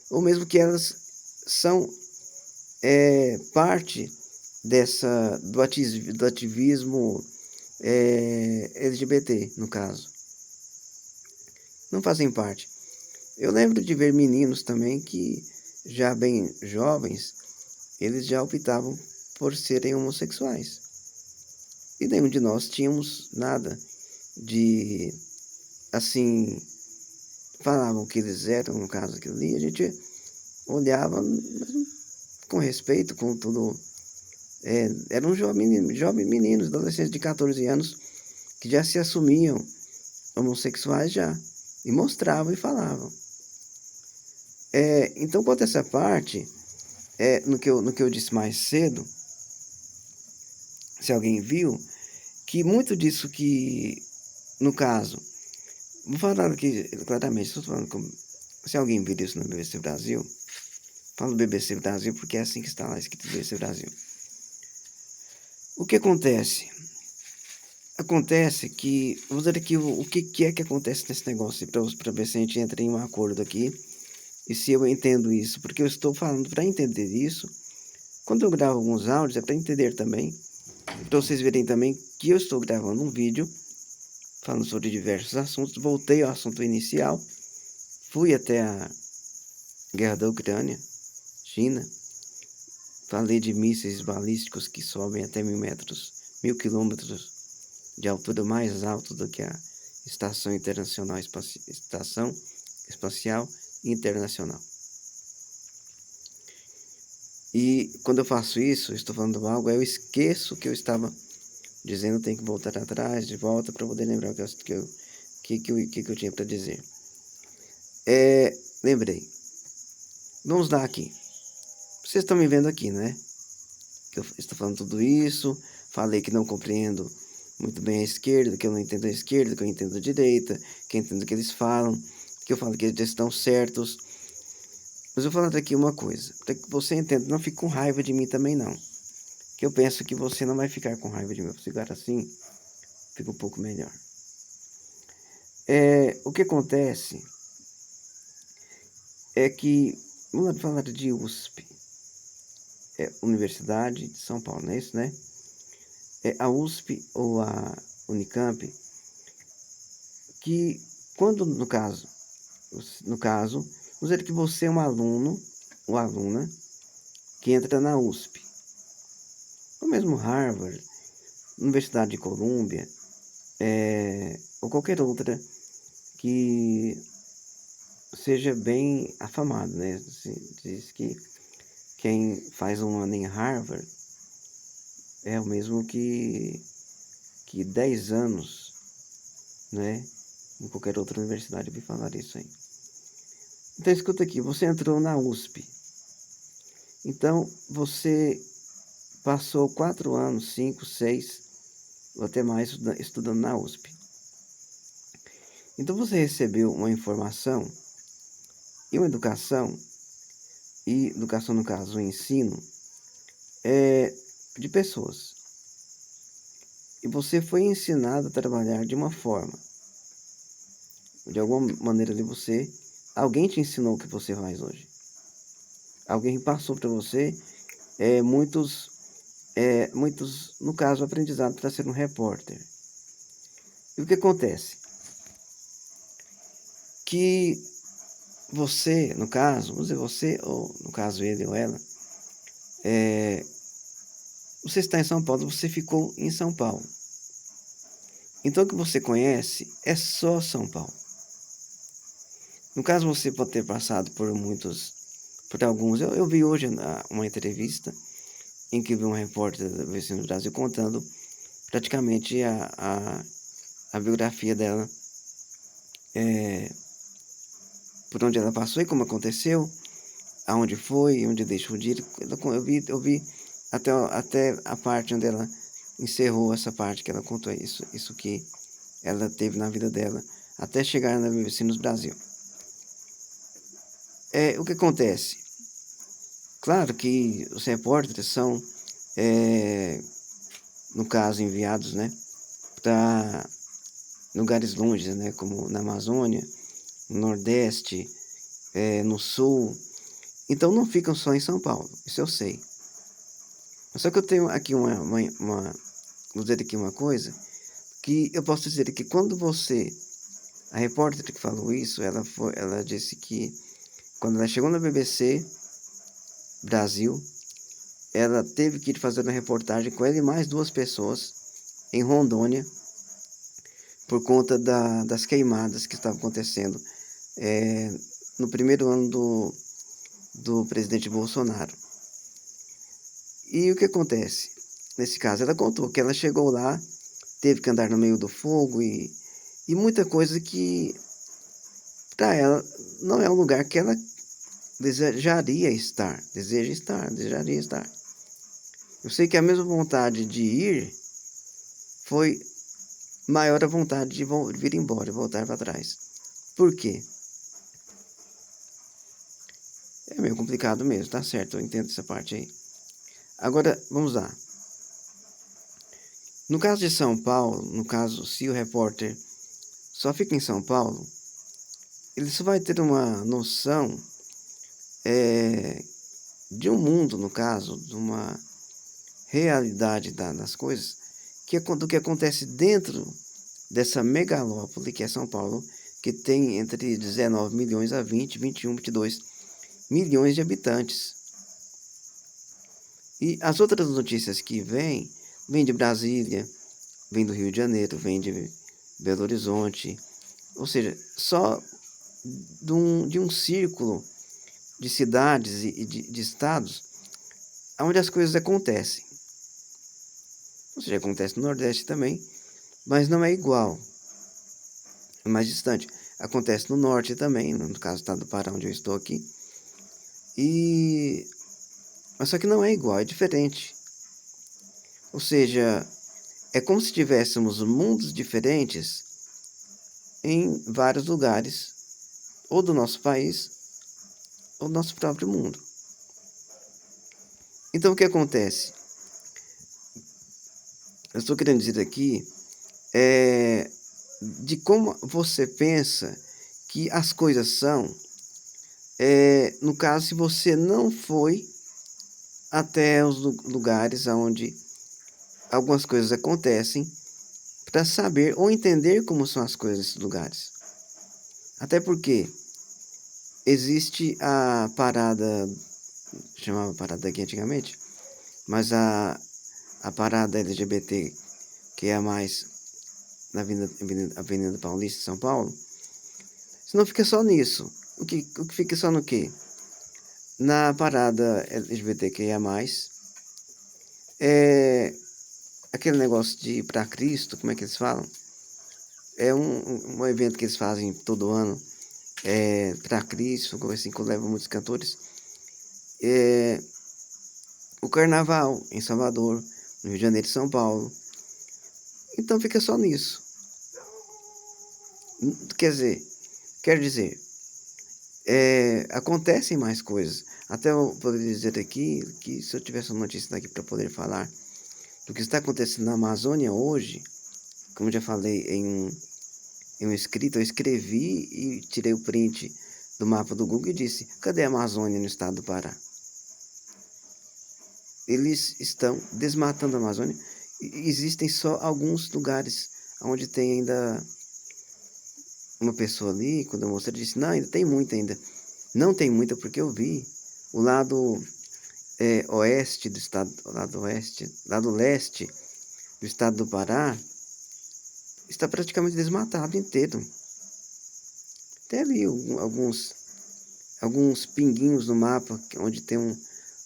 ou mesmo que elas são parte do ativismo LGBT, no caso. Não fazem parte. Eu lembro de ver meninos também que, já bem jovens, eles já optavam por serem homossexuais. E nenhum de nós tínhamos nada de, assim, falavam que eles eram, no caso, aquilo ali, a gente olhava com respeito, com tudo. Eram jovens meninos, adolescentes de 14 anos, que já se assumiam homossexuais já, e mostravam e falavam. Então, quanto a essa parte, no que eu disse mais cedo, se alguém viu, que muito disso que, no caso, vou falar aqui claramente, estou falando se alguém viu isso no BBC Brasil, falo BBC Brasil porque é assim que está lá escrito BBC Brasil. O que acontece? Acontece que, vamos dizer aqui o que é que acontece nesse negócio, para ver se a gente entra em um acordo aqui, e se eu entendo isso, porque eu estou falando para entender isso. Quando eu gravo alguns áudios é para entender também, para vocês verem também que eu estou gravando um vídeo falando sobre diversos assuntos. Voltei ao assunto inicial, fui até a guerra da Ucrânia, China, falei de mísseis balísticos que sobem até 1.000 metros, 1.000 quilômetros de altura, mais alto do que a Estação Espacial Internacional. E quando eu faço isso, eu estou falando algo, eu esqueço que eu estava dizendo, tem que voltar atrás, de volta, para poder lembrar o que eu tinha para dizer. Lembrei. Vamos lá aqui. Vocês estão me vendo aqui, né? Que eu estou falando tudo isso. Falei que não compreendo muito bem a esquerda, que eu não entendo a esquerda, que eu entendo a direita, que eu entendo o que eles falam, que eu falo que eles estão certos. Mas eu vou falar aqui uma coisa, para que você entenda, não fique com raiva de mim também não. Que eu penso que você não vai ficar com raiva de mim. Se ficar assim, fica um pouco melhor. O que acontece é que, vamos lá falar de USP, Universidade de São Paulo, não é isso, né? A USP ou a Unicamp, que quando, no caso, vamos dizer que você é um aluno ou aluna que entra na USP, ou mesmo Harvard, Universidade de Colômbia, ou qualquer outra que seja bem afamado, né? Se diz que quem faz um ano em Harvard é o mesmo que 10 anos, né? Em qualquer outra universidade eu vi falar isso aí. Então escuta aqui, você entrou na USP. Então você passou 4 anos, 5, 6, ou até mais estudando na USP. Então você recebeu uma informação e uma educação, e educação no caso, o ensino, de pessoas. E você foi ensinado a trabalhar de uma forma. De alguma maneira ali alguém te ensinou o que você faz hoje. Alguém passou para você muitos, no caso, aprendizado para ser um repórter. E o que acontece? Que você, no caso, vamos dizer você, ou no caso ele ou ela, você está em São Paulo, você ficou em São Paulo. Então o que você conhece é só São Paulo. No caso, você pode ter passado por alguns. Eu vi hoje uma entrevista em que vi um repórter da BBC no Brasil contando praticamente a biografia dela, por onde ela passou e como aconteceu, aonde foi, onde deixou de ir. Eu vi até a parte onde ela encerrou essa parte que ela contou isso que ela teve na vida dela, até chegar na BBC no Brasil. O que acontece? Claro que os repórteres são, no caso, enviados, né, para lugares longes, né, como na Amazônia, no Nordeste, no Sul. Então não ficam só em São Paulo, isso eu sei. Só que eu tenho aqui vou dizer aqui uma coisa, que eu posso dizer que quando a repórter que falou isso, ela disse que quando ela chegou na BBC Brasil, ela teve que ir fazer uma reportagem com ela e mais 2 pessoas em Rondônia, por conta das queimadas que estavam acontecendo no primeiro ano do presidente Bolsonaro. E o que acontece? Nesse caso, ela contou que ela chegou lá, teve que andar no meio do fogo e muita coisa que para ela não é um lugar que ela desejaria estar. Eu sei que a mesma vontade de ir foi maior a vontade de vir embora e voltar para trás. Por quê? É meio complicado mesmo, tá certo, eu entendo essa parte aí. Agora, vamos lá. No caso de São Paulo, no caso, se o repórter só fica em São Paulo, ele só vai ter uma noção de um mundo, no caso, de uma realidade das coisas, do que acontece dentro dessa megalópole que é São Paulo, que tem entre 19 milhões a 20, 21, 22 milhões de habitantes. E as outras notícias que vêm de Brasília, vêm do Rio de Janeiro, vêm de Belo Horizonte, ou seja, só de um círculo de cidades e de estados onde as coisas acontecem. Ou seja, acontece no Nordeste também, mas não é igual, é mais distante. Acontece no Norte também, no caso do estado do Pará, onde eu estou aqui. Mas só que não é igual, é diferente. Ou seja, é como se tivéssemos mundos diferentes em vários lugares, ou do nosso país, ou do nosso próprio mundo. Então, o que acontece? Eu estou querendo dizer aqui de como você pensa que as coisas são, no caso, se você não foi até os lugares onde algumas coisas acontecem, para saber ou entender como são as coisas nesses lugares. Até porque existe a parada, chamava parada aqui antigamente, mas a parada LGBT, que é a mais na Avenida Paulista, São Paulo, se não fica só nisso. O que fica só no quê? Na parada LGBTQIA+, é aquele negócio de ir para Cristo, como é que eles falam? É um evento que eles fazem todo ano, para Cristo, assim, que leva muitos cantores. O Carnaval em Salvador, no Rio de Janeiro e São Paulo. Então fica só nisso. Quer dizer, acontecem mais coisas. Até eu poderia dizer aqui que se eu tivesse uma notícia daqui para poder falar do que está acontecendo na Amazônia hoje, como eu já falei em um escrito, eu escrevi e tirei o print do mapa do Google e disse: cadê a Amazônia no estado do Pará? Eles estão desmatando a Amazônia. E existem só alguns lugares onde tem ainda uma pessoa ali, quando eu mostrei, disse: não, ainda tem muita ainda. Não tem muita porque eu vi o lado oeste do estado, lado leste do estado do Pará está praticamente desmatado inteiro. Tem ali alguns pinguinhos no mapa onde tem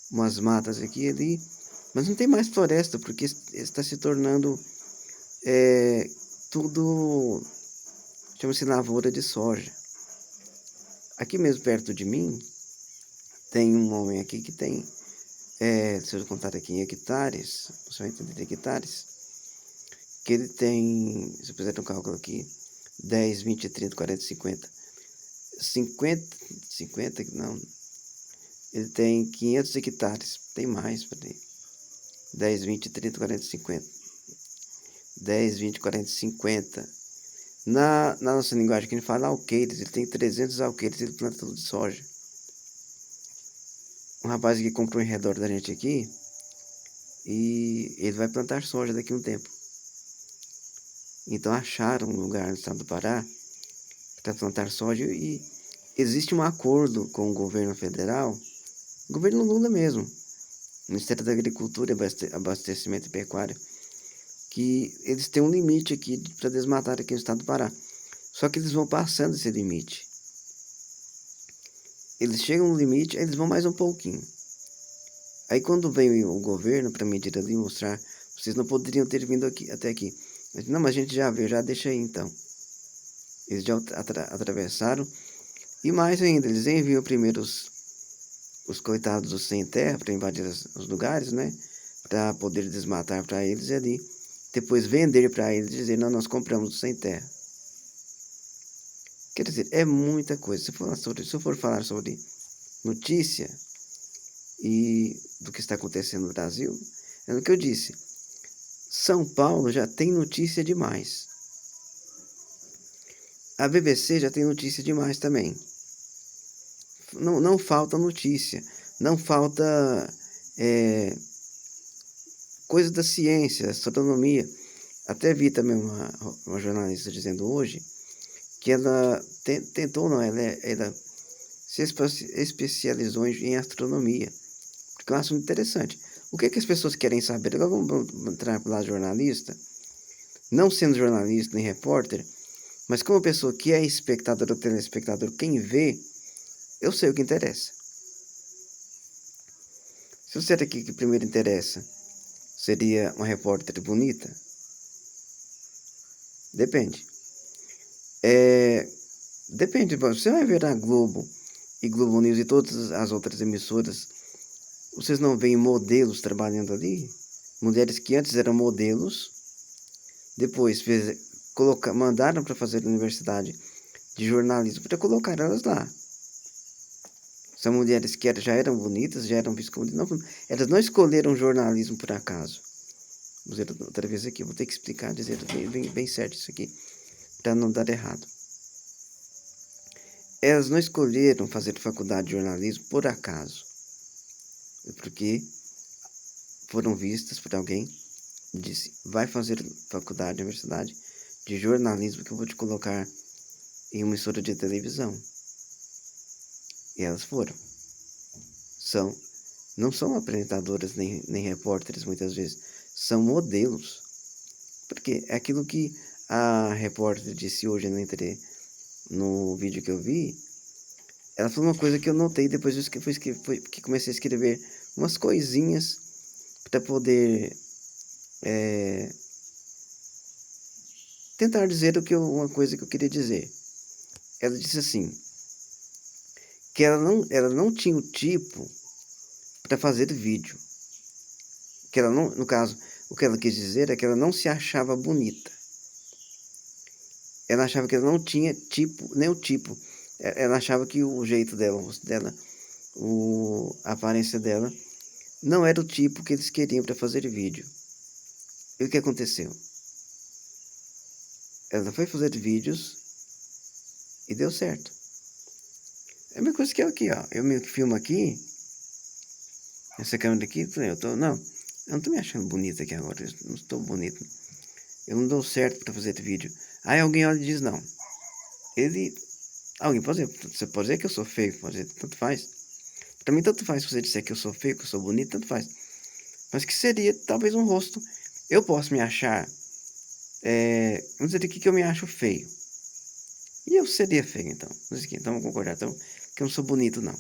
umas matas aqui e ali, mas não tem mais floresta porque está se tornando tudo, chama-se lavoura de soja. Aqui mesmo perto de mim tem um homem aqui que tem, se eu contar aqui em hectares, você vai entender hectares, que ele tem, se eu fizer um cálculo aqui, 10, 20, 30, 40, 50, 50, não, ele tem 500 hectares, tem mais para ele, 10, 20, 30, 40, 50, 10, 20, 40, 50, na nossa linguagem que a gente fala alqueires, ele tem 300 alqueires, ele planta tudo de soja. Um rapaz que comprou em redor da gente aqui, e ele vai plantar soja daqui a um tempo. Então acharam um lugar no estado do Pará para plantar soja e existe um acordo com o governo federal, o governo Lula mesmo, Ministério da Agricultura e Abastecimento e Pecuária, que eles têm um limite aqui para desmatar aqui no estado do Pará. Só que eles vão passando esse limite. Eles chegam no limite, aí eles vão mais um pouquinho. Aí quando vem o governo para medir ali, mostrar, vocês não poderiam ter vindo aqui até aqui. Mas, não, mas a gente já viu, já deixa aí então. Eles já atravessaram. E mais ainda, eles enviam primeiro os coitados dos sem terra para invadir os lugares, né? Para poder desmatar para eles e ali depois vender para eles e dizer, não, nós compramos os sem terra. Quer dizer, é muita coisa. Se eu for falar sobre notícia e do que está acontecendo no Brasil, é o que eu disse. São Paulo já tem notícia demais. A BBC já tem notícia demais também. Não falta notícia. Não falta coisa da ciência, astronomia. Até vi também uma jornalista dizendo hoje que ela tentou, não, ela se especializou em astronomia. Porque eu acho interessante. O que, que as pessoas querem saber? Agora vamos entrar para lá jornalista. Não sendo jornalista nem repórter, mas como pessoa que é espectador ou telespectador, quem vê, eu sei o que interessa. Se você aqui que primeiro interessa seria uma repórter bonita, depende. Depende, você vai ver a Globo e Globo News e todas as outras emissoras, vocês não veem modelos trabalhando ali? Mulheres que antes eram modelos, depois mandaram para fazer a universidade de jornalismo para colocar elas lá. São mulheres que já eram bonitas, já eram vistas, elas não escolheram jornalismo por acaso. Vou dizer outra vez aqui, vou ter que explicar, dizer bem certo isso aqui, para não dar errado. Elas não escolheram fazer faculdade de jornalismo por acaso, porque foram vistas por alguém e disse, vai fazer faculdade, universidade de jornalismo que eu vou te colocar em uma emissora de televisão. E elas foram. Não são apresentadoras nem repórteres muitas vezes, são modelos. Porque é aquilo que a repórter disse hoje no vídeo que eu vi, ela falou uma coisa que eu notei depois que comecei a escrever umas coisinhas para poder tentar dizer uma coisa que eu queria dizer. Ela disse assim, que ela não tinha o tipo para fazer vídeo. Que ela não, no caso, o que ela quis dizer é que ela não se achava bonita. Ela achava que ela não tinha tipo, nem o tipo. Ela achava que o jeito dela, o rosto dela, a aparência dela, não era o tipo que eles queriam para fazer vídeo. E o que aconteceu? Ela foi fazer vídeos e deu certo. É a mesma coisa que eu aqui, ó. Eu meio que filmo aqui. Essa câmera aqui, eu não tô me achando bonita aqui agora. Eu não estou bonito. Eu não dou certo para fazer vídeo. Aí alguém olha e diz, não. Alguém pode dizer, você pode dizer que eu sou feio, pode dizer, tanto faz. Pra mim, tanto faz se você disser que eu sou feio, que eu sou bonito, tanto faz. Mas que seria, talvez, um rosto. Eu posso me achar, vamos dizer aqui que eu me acho feio. E eu seria feio, então. Então vamos concordar, então, que eu não sou bonito, não.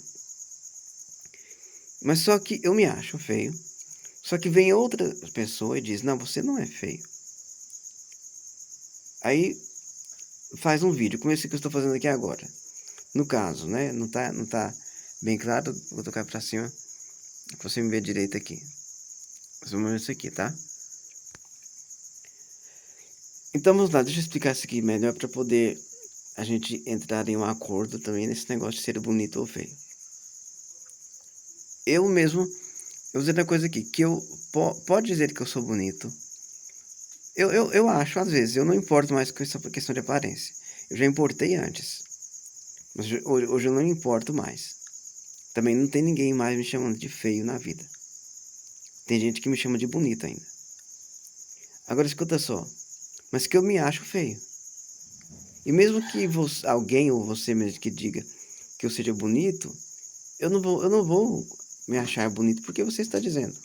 Mas só que eu me acho feio. Só que vem outra pessoa e diz, não, você não é feio. Aí faz um vídeo, como esse que eu estou fazendo aqui agora. No caso, né? Não tá bem claro. Vou tocar pra cima. Pra você me ver direito aqui. Vamos ver isso aqui, tá? Então vamos lá, deixa eu explicar isso aqui melhor para poder a gente entrar em um acordo também nesse negócio de ser bonito ou feio. Eu vou dizer uma coisa aqui, que pode dizer que eu sou bonito. Eu acho, às vezes, eu não importo mais com essa questão de aparência. Eu já importei antes. Mas hoje eu não importo mais. Também não tem ninguém mais me chamando de feio na vida. Tem gente que me chama de bonito ainda. Agora escuta só. Mas que eu me acho feio. E mesmo que alguém ou você mesmo que diga que eu seja bonito, eu não vou me achar bonito porque você está dizendo.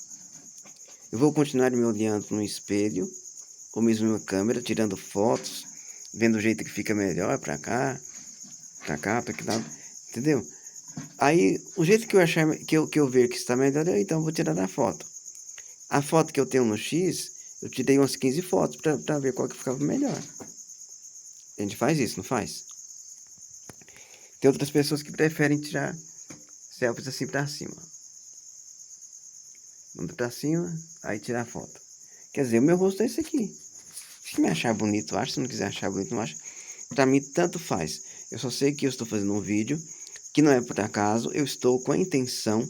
Eu vou continuar me olhando no espelho, ou mesmo em uma câmera, tirando fotos, vendo o jeito que fica melhor para cá, para que lado, entendeu? Aí, o jeito que eu achar, que eu ver que está melhor, então eu vou tirar a foto. A foto que eu tenho no X, eu tirei umas 15 fotos para ver qual que ficava melhor. A gente faz isso, não faz? Tem outras pessoas que preferem tirar selfies assim pra cima. Manda pra cima, aí tira a foto. Quer dizer, o meu rosto é esse aqui. Se me achar bonito, acha. Se não quiser achar bonito, não acha. Pra mim, tanto faz. Eu só sei que eu estou fazendo um vídeo, que não é por acaso. Eu estou com a intenção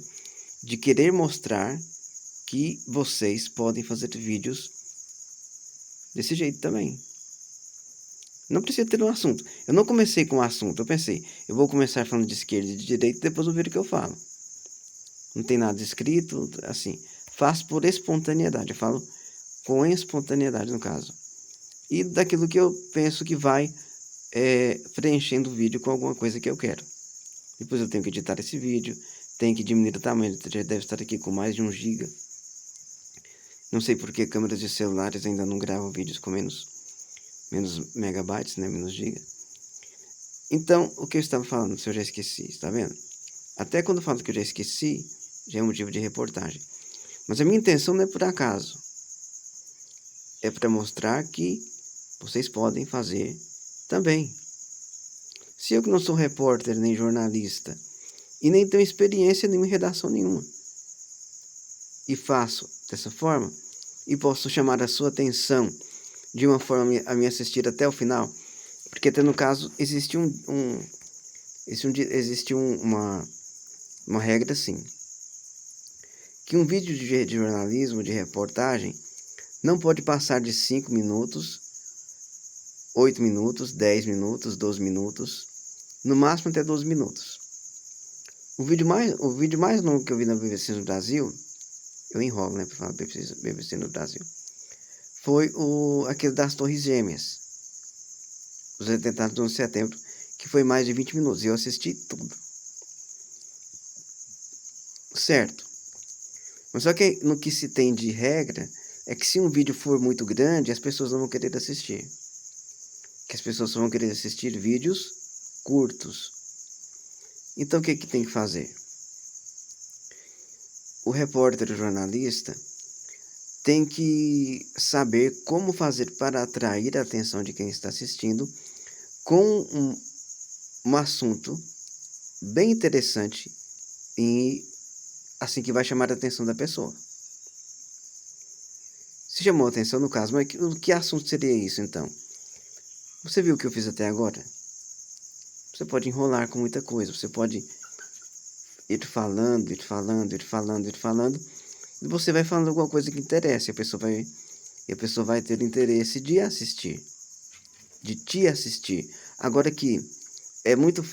de querer mostrar que vocês podem fazer vídeos desse jeito também. Não precisa ter um assunto. Eu não comecei com um assunto. Eu pensei, eu vou começar falando de esquerda e de direita e depois eu ver o que eu falo. Não tem nada escrito, assim. Faço por espontaneidade. Eu falo com espontaneidade, no caso. E daquilo que eu penso que vai preenchendo o vídeo com alguma coisa que eu quero. Depois eu tenho que editar esse vídeo. Tenho que diminuir o tamanho. Ele já deve estar aqui com mais de 1 GB. Não sei porque câmeras de celulares ainda não gravam vídeos com menos megabytes, né? Menos giga. Então, o que eu estava falando, se eu já esqueci, está vendo? Até quando eu falo que eu já esqueci, já é motivo de reportagem. Mas a minha intenção não é por acaso. É para mostrar que vocês podem fazer também. Se eu que não sou repórter nem jornalista e nem tenho experiência nenhuma em redação nenhuma e faço dessa forma e posso chamar a sua atenção de uma forma a me assistir até o final, porque até no caso existe uma regra assim, que um vídeo de jornalismo, de reportagem, não pode passar de 5 minutos, 8 minutos, 10 minutos, 12 minutos, no máximo até 12 minutos. O vídeo mais longo que eu vi na BBC no Brasil, eu enrolo, né, para falar BBC no Brasil, foi aquele das Torres Gêmeas, os atentados do 11 de setembro, que foi mais de 20 minutos, e eu assisti tudo. Certo. Mas só que no que se tem de regra, é que se um vídeo for muito grande, as pessoas não vão querer assistir. Que as pessoas só vão querer assistir vídeos curtos. Então o que tem que fazer? O repórter, o jornalista, tem que saber como fazer para atrair a atenção de quem está assistindo com um assunto bem interessante e assim que vai chamar a atenção da pessoa. Se chamou a atenção no caso, mas que assunto seria isso então? Você viu o que eu fiz até agora? Você pode enrolar com muita coisa, você pode ir falando, e você vai falando alguma coisa que interessa, e a pessoa vai ter interesse de assistir, de te assistir. Agora que é muito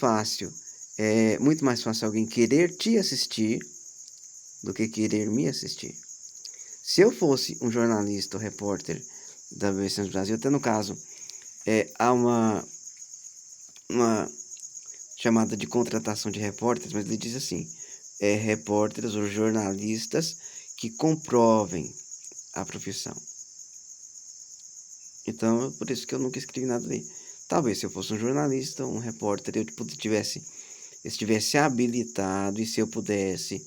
mais fácil alguém querer te assistir do que querer me assistir. Se eu fosse um jornalista ou repórter da BBC no Brasil, até no caso, há uma chamada de contratação de repórteres, mas ele diz assim, repórteres ou jornalistas que comprovem a profissão. Então, por isso que eu nunca escrevi nada ali. Talvez se eu fosse um jornalista, um repórter, eu estivesse habilitado, e se eu pudesse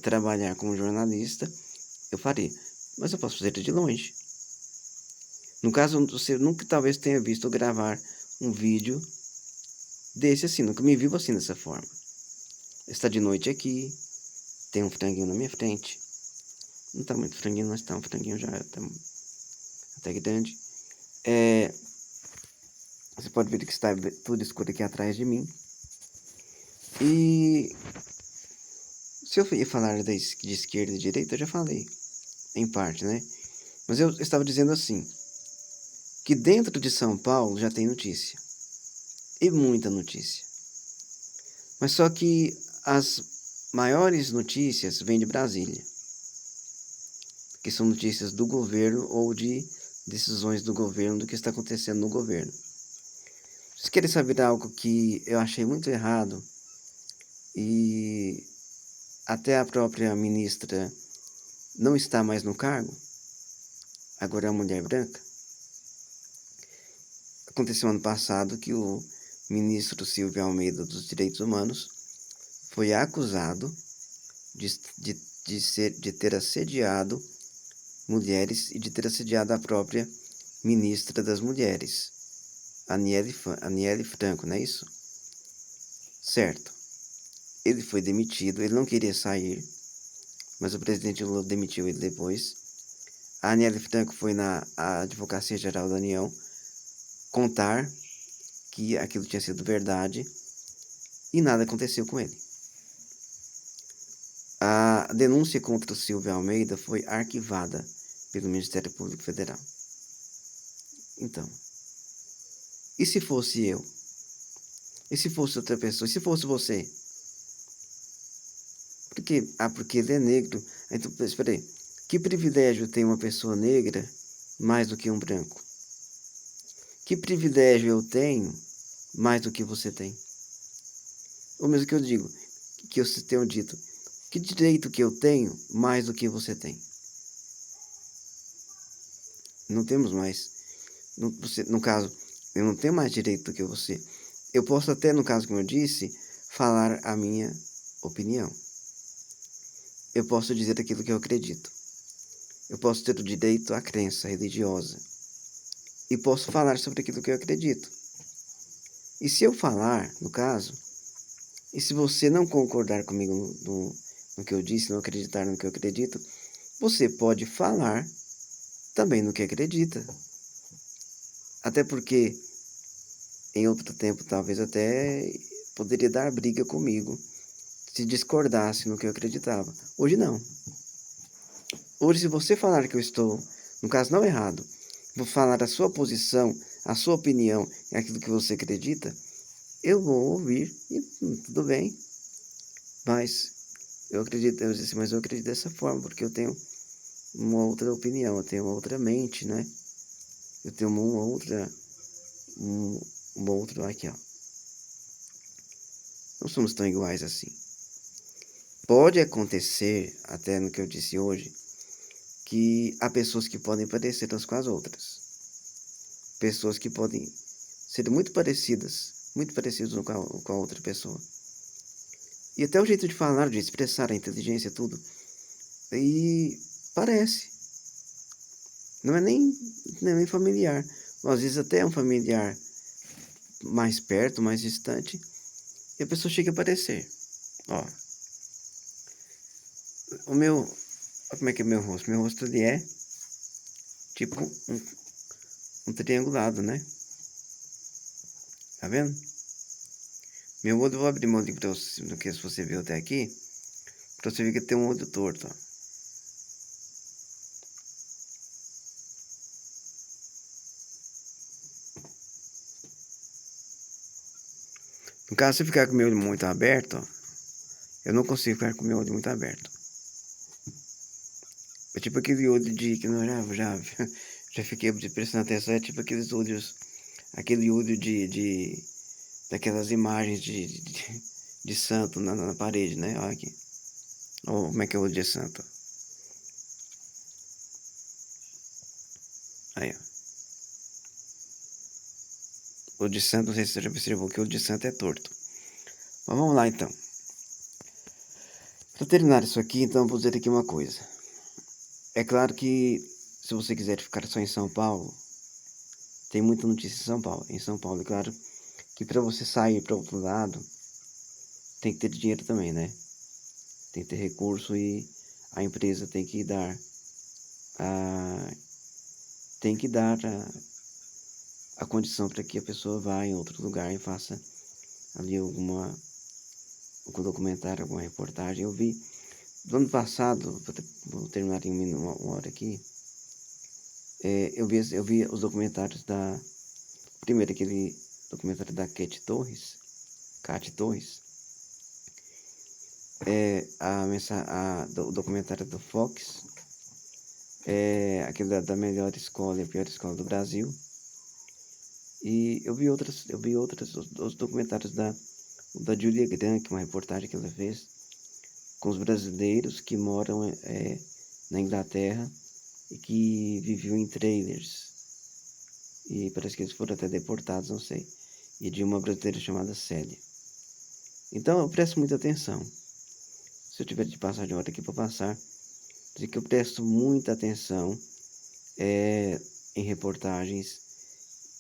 trabalhar como jornalista, eu faria. Mas eu posso fazer de longe. No caso, você nunca talvez tenha visto eu gravar um vídeo desse assim, nunca me viu assim dessa forma. Está de noite aqui, tem um franguinho na minha frente. Não tá muito franguinho, mas tá um franguinho já tá até grande. Você pode ver que está tudo escuro aqui atrás de mim. E se eu ia falar de esquerda e direita, eu já falei, em parte, né? Mas eu estava dizendo assim, que dentro de São Paulo já tem notícia. E muita notícia. Mas só que as maiores notícias vêm de Brasília. Que são notícias do governo ou de decisões do governo, do que está acontecendo no governo. Vocês querem saber algo que eu achei muito errado e até a própria ministra não está mais no cargo? Agora é uma mulher branca. Aconteceu ano passado que o ministro Silvio Almeida dos Direitos Humanos foi acusado de ter assediado mulheres e de ter assediado a própria ministra das Mulheres, Aniele Franco, não é isso? Certo. Ele foi demitido, ele não queria sair, mas o presidente Lula demitiu ele depois. A Aniele Franco foi na Advocacia Geral da União contar que aquilo tinha sido verdade e nada aconteceu com ele. A denúncia contra o Silvio Almeida foi arquivada pelo Ministério Público Federal. Então, e se fosse eu? E se fosse outra pessoa? E se fosse você? Por quê? Ah, porque ele é negro. Então, espera aí. Que privilégio tem uma pessoa negra mais do que um branco? Que privilégio eu tenho mais do que você tem? Ou mesmo que eu digo, que eu tenho dito, que direito que eu tenho mais do que você tem? Não temos mais. No caso, eu não tenho mais direito do que você. Eu posso até, no caso como eu disse, falar a minha opinião. Eu posso dizer aquilo que eu acredito. Eu posso ter o direito à crença religiosa. E posso falar sobre aquilo que eu acredito. E se eu falar, no caso, e se você não concordar comigo no que eu disse, não acreditar no que eu acredito, você pode falar também no que acredita. Até porque, em outro tempo, talvez até poderia dar briga comigo se discordasse no que eu acreditava. Hoje não. Hoje, se você falar que eu estou, no caso não errado, vou falar a sua posição, a sua opinião, aquilo que você acredita, eu vou ouvir e tudo bem. Mas mas eu acredito dessa forma, porque eu tenho uma outra opinião, eu tenho uma outra mente, né? Eu tenho uma outra, aqui ó. Não somos tão iguais assim. Pode acontecer, até no que eu disse hoje, que há pessoas que podem parecer umas com as outras. Pessoas que podem ser muito parecidas com a outra pessoa. E até o jeito de falar, de expressar a inteligência, tudo. E parece. Não é nem familiar. Às vezes até é um familiar mais perto, mais distante. E a pessoa chega a parecer. Ó. Como é que é meu rosto? Meu rosto ele é tipo um triangulado, né? Tá vendo? Meu olho, eu vou abrir meu olho pra você, do que se você viu até aqui. Pra você ver que tem um olho torto, ó. No caso, se eu ficar com meu olho muito aberto, ó, eu não consigo ficar com meu olho muito aberto. É tipo aquele olho de que não já fiquei prestando atenção, é tipo aqueles olhos, aquele olho de daquelas imagens de santo na parede, né? Olha aqui. Ó, como é que é o olho de santo? Aí, ó. O olho de santo, não sei se você já observou que o olho de santo é torto. Mas vamos lá então. Para terminar isso aqui, então eu vou dizer aqui uma coisa. É claro que se você quiser ficar só em São Paulo, tem muita notícia em São Paulo. Em São Paulo, é claro que para você sair para outro lado, tem que ter dinheiro também, né? Tem que ter recurso e a empresa a, tem que dar a condição para que a pessoa vá em outro lugar e faça ali algum documentário, alguma reportagem. Eu vi do ano passado, vou terminar em uma hora aqui, eu vi os documentários primeiro aquele documentário da Cate Torres, o documentário do Fox, aquele da melhor escola e a pior escola do Brasil. E eu vi outros os documentários da Julia Grant, que é uma reportagem que ela fez com os brasileiros que moram na Inglaterra e que viviam em trailers. E parece que eles foram até deportados, não sei. E de uma brasileira chamada Célia. Então eu presto muita atenção. Se eu tiver de passar de hora aqui para passar, dizer que eu presto muita atenção em reportagens,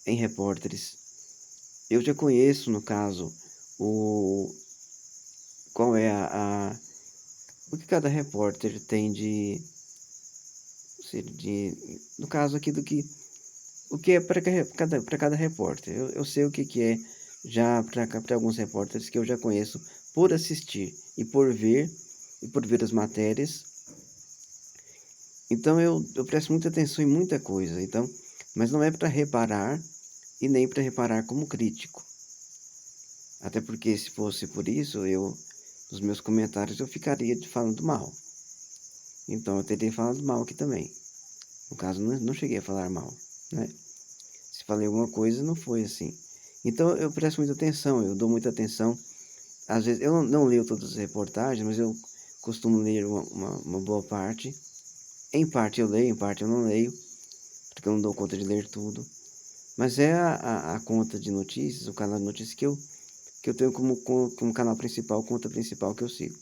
em repórteres. Eu já conheço, no caso, qual é o que cada repórter tem no caso aqui do que o que é para cada repórter. Eu sei o que é já para alguns repórteres que eu já conheço por assistir e por ver as matérias. Então eu presto muita atenção em muita coisa. Então, mas não é para reparar e nem para reparar como crítico. Até porque se fosse por isso, nos meus comentários eu ficaria falando mal. Então eu teria falado mal aqui também. No caso, não cheguei a falar mal, né? Se falei alguma coisa, não foi assim. Então eu presto muita atenção, eu dou muita atenção. Às vezes eu não leio todas as reportagens, mas eu costumo ler uma boa parte. Em parte eu leio, em parte eu não leio, porque eu não dou conta de ler tudo. Mas é a conta de notícias, o canal de notícias que eu tenho como canal principal, conta principal que eu sigo.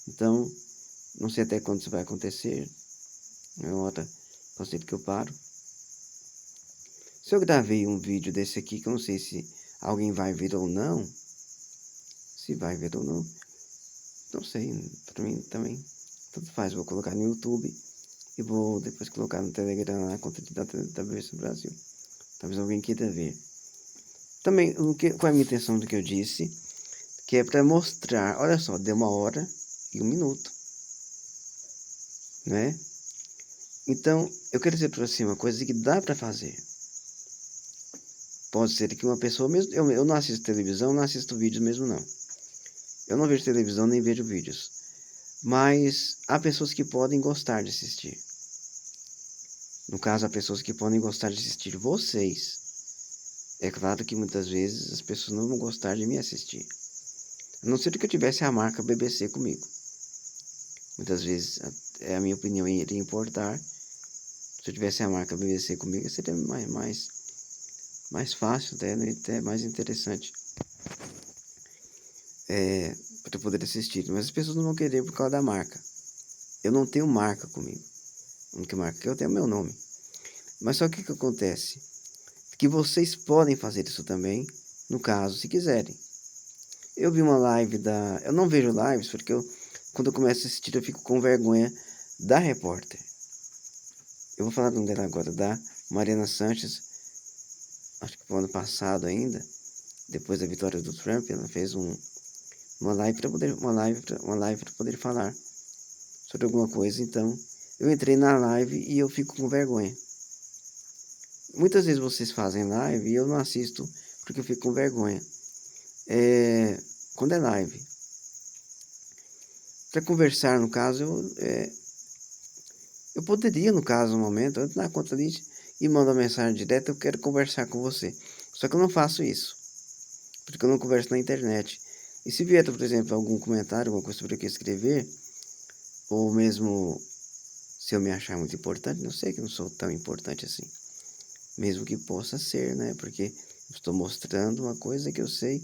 Então, não sei até quando isso vai acontecer. É uma hora, pode ser que eu paro. Se eu gravei um vídeo desse aqui, que eu não sei se alguém vai ver ou não, se vai ver ou não sei, pra mim também, tanto faz, vou colocar no YouTube e vou depois colocar no Telegram na conta da BBC Brasil. Talvez alguém queira ver. Também, qual é a minha intenção do que eu disse? Que é para mostrar, olha só, deu 1 hora e 1 minuto, né? Então, eu quero dizer para você uma coisa que dá para fazer. Pode ser que uma pessoa mesmo, eu não assisto televisão, não assisto vídeos mesmo não. Eu não vejo televisão nem vejo vídeos. Mas há pessoas que podem gostar de assistir. No caso, há pessoas que podem gostar de assistir vocês. É claro que muitas vezes as pessoas não vão gostar de me assistir. A não ser que eu tivesse a marca BBC comigo. Muitas vezes, a minha opinião iria importar. Se eu tivesse a marca BBC comigo, seria mais fácil, né? Até mais interessante. Para eu poder assistir. Mas as pessoas não vão querer por causa da marca. Eu não tenho marca comigo. A única marca que eu tenho é o meu nome. Mas só que o que acontece? Que vocês podem fazer isso também, no caso, se quiserem. Eu vi uma live eu não vejo lives porque quando eu começo a assistir eu fico com vergonha da repórter. Eu vou falar do nome dela agora, da Mariana Sanches. Acho que foi ano passado ainda, depois da vitória do Trump, ela fez uma live para poder falar sobre alguma coisa. Então, eu entrei na live e eu fico com vergonha. Muitas vezes vocês fazem live e eu não assisto porque eu fico com vergonha. Quando é live, para conversar, no caso, eu poderia, no caso, no momento, entrar na conta list e mandar uma mensagem direta, eu quero conversar com você. Só que eu não faço isso, porque eu não converso na internet. E se vier, por exemplo, algum comentário, alguma coisa sobre o que escrever, ou mesmo se eu me achar muito importante, não sei que eu não sou tão importante assim. Mesmo que possa ser, né? Porque eu estou mostrando uma coisa que eu sei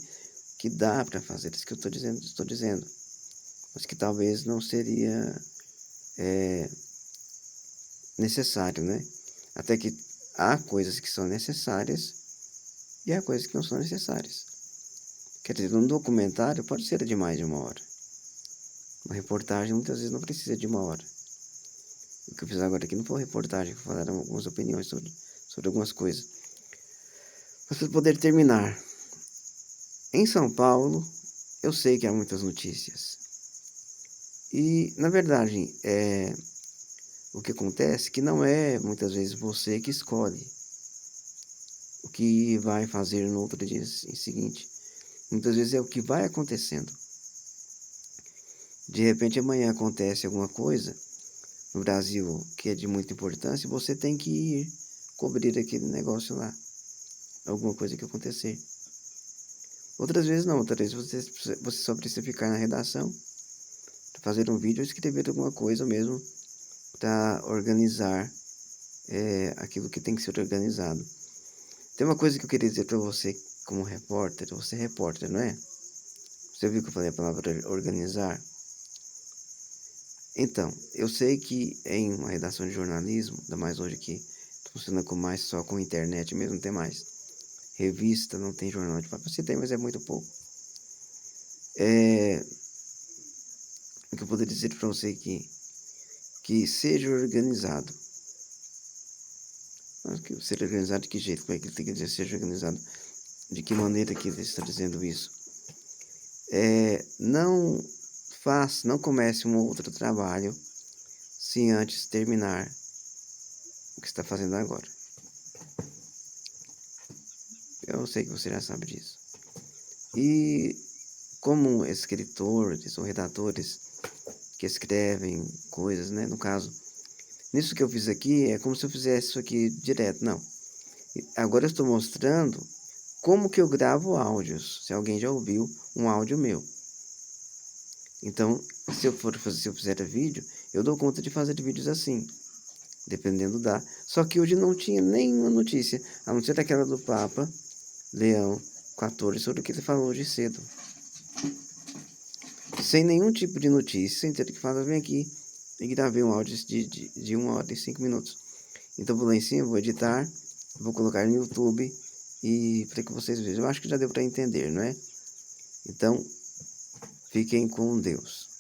que dá para fazer, isso que eu estou dizendo. Mas que talvez não seria necessário, né? Até que há coisas que são necessárias e há coisas que não são necessárias. Quer dizer, um documentário pode ser de mais de 1 hora. Uma reportagem muitas vezes não precisa de 1 hora. O que eu fiz agora aqui não foi uma reportagem, vou falar algumas opiniões sobre algumas coisas. Mas para poder terminar, em São Paulo, eu sei que há muitas notícias. E, na verdade, o que acontece é que não é muitas vezes você que escolhe o que vai fazer no outro dia seguinte. Muitas vezes é o que vai acontecendo. De repente amanhã acontece alguma coisa no Brasil que é de muita importância e você tem que ir cobrir aquele negócio lá. Alguma coisa que acontecer. Outras vezes não, outras vezes você só precisa ficar na redação, fazer um vídeo ou escrever alguma coisa mesmo para organizar aquilo que tem que ser organizado. Tem uma coisa que eu queria dizer para você como repórter. Você é repórter, não é? Você viu que eu falei a palavra organizar? Então, eu sei que em uma redação de jornalismo, ainda mais hoje que funciona só com internet mesmo, não tem mais revista, não tem jornal de papel. Você tem, mas é muito pouco. o que eu poderia dizer para você aqui? Que seja organizado. Mas que ser organizado de que jeito? Como é que ele tem que dizer seja organizado? De que maneira que ele está dizendo isso? Não comece um outro trabalho sem antes terminar o que está fazendo agora. Eu sei que você já sabe disso. E como escritores ou redatores que escrevem coisas, né? No caso, nisso que eu fiz aqui, é como se eu fizesse isso aqui direto. Não. Agora eu estou mostrando como que eu gravo áudios. Se alguém já ouviu um áudio meu. Então, se eu fizer vídeo, eu dou conta de fazer vídeos assim, dependendo da. Só que hoje não tinha nenhuma notícia, a não ser aquela do Papa Leão 14 sobre o que ele falou hoje cedo. Sem nenhum tipo de notícia, sem ter que falar, eu venho aqui e gravei um áudio de 1 hora e 5 minutos. Então vou lá em cima, vou editar, vou colocar no YouTube e para que vocês vejam. Eu acho que já deu para entender, não é? Então, fiquem com Deus.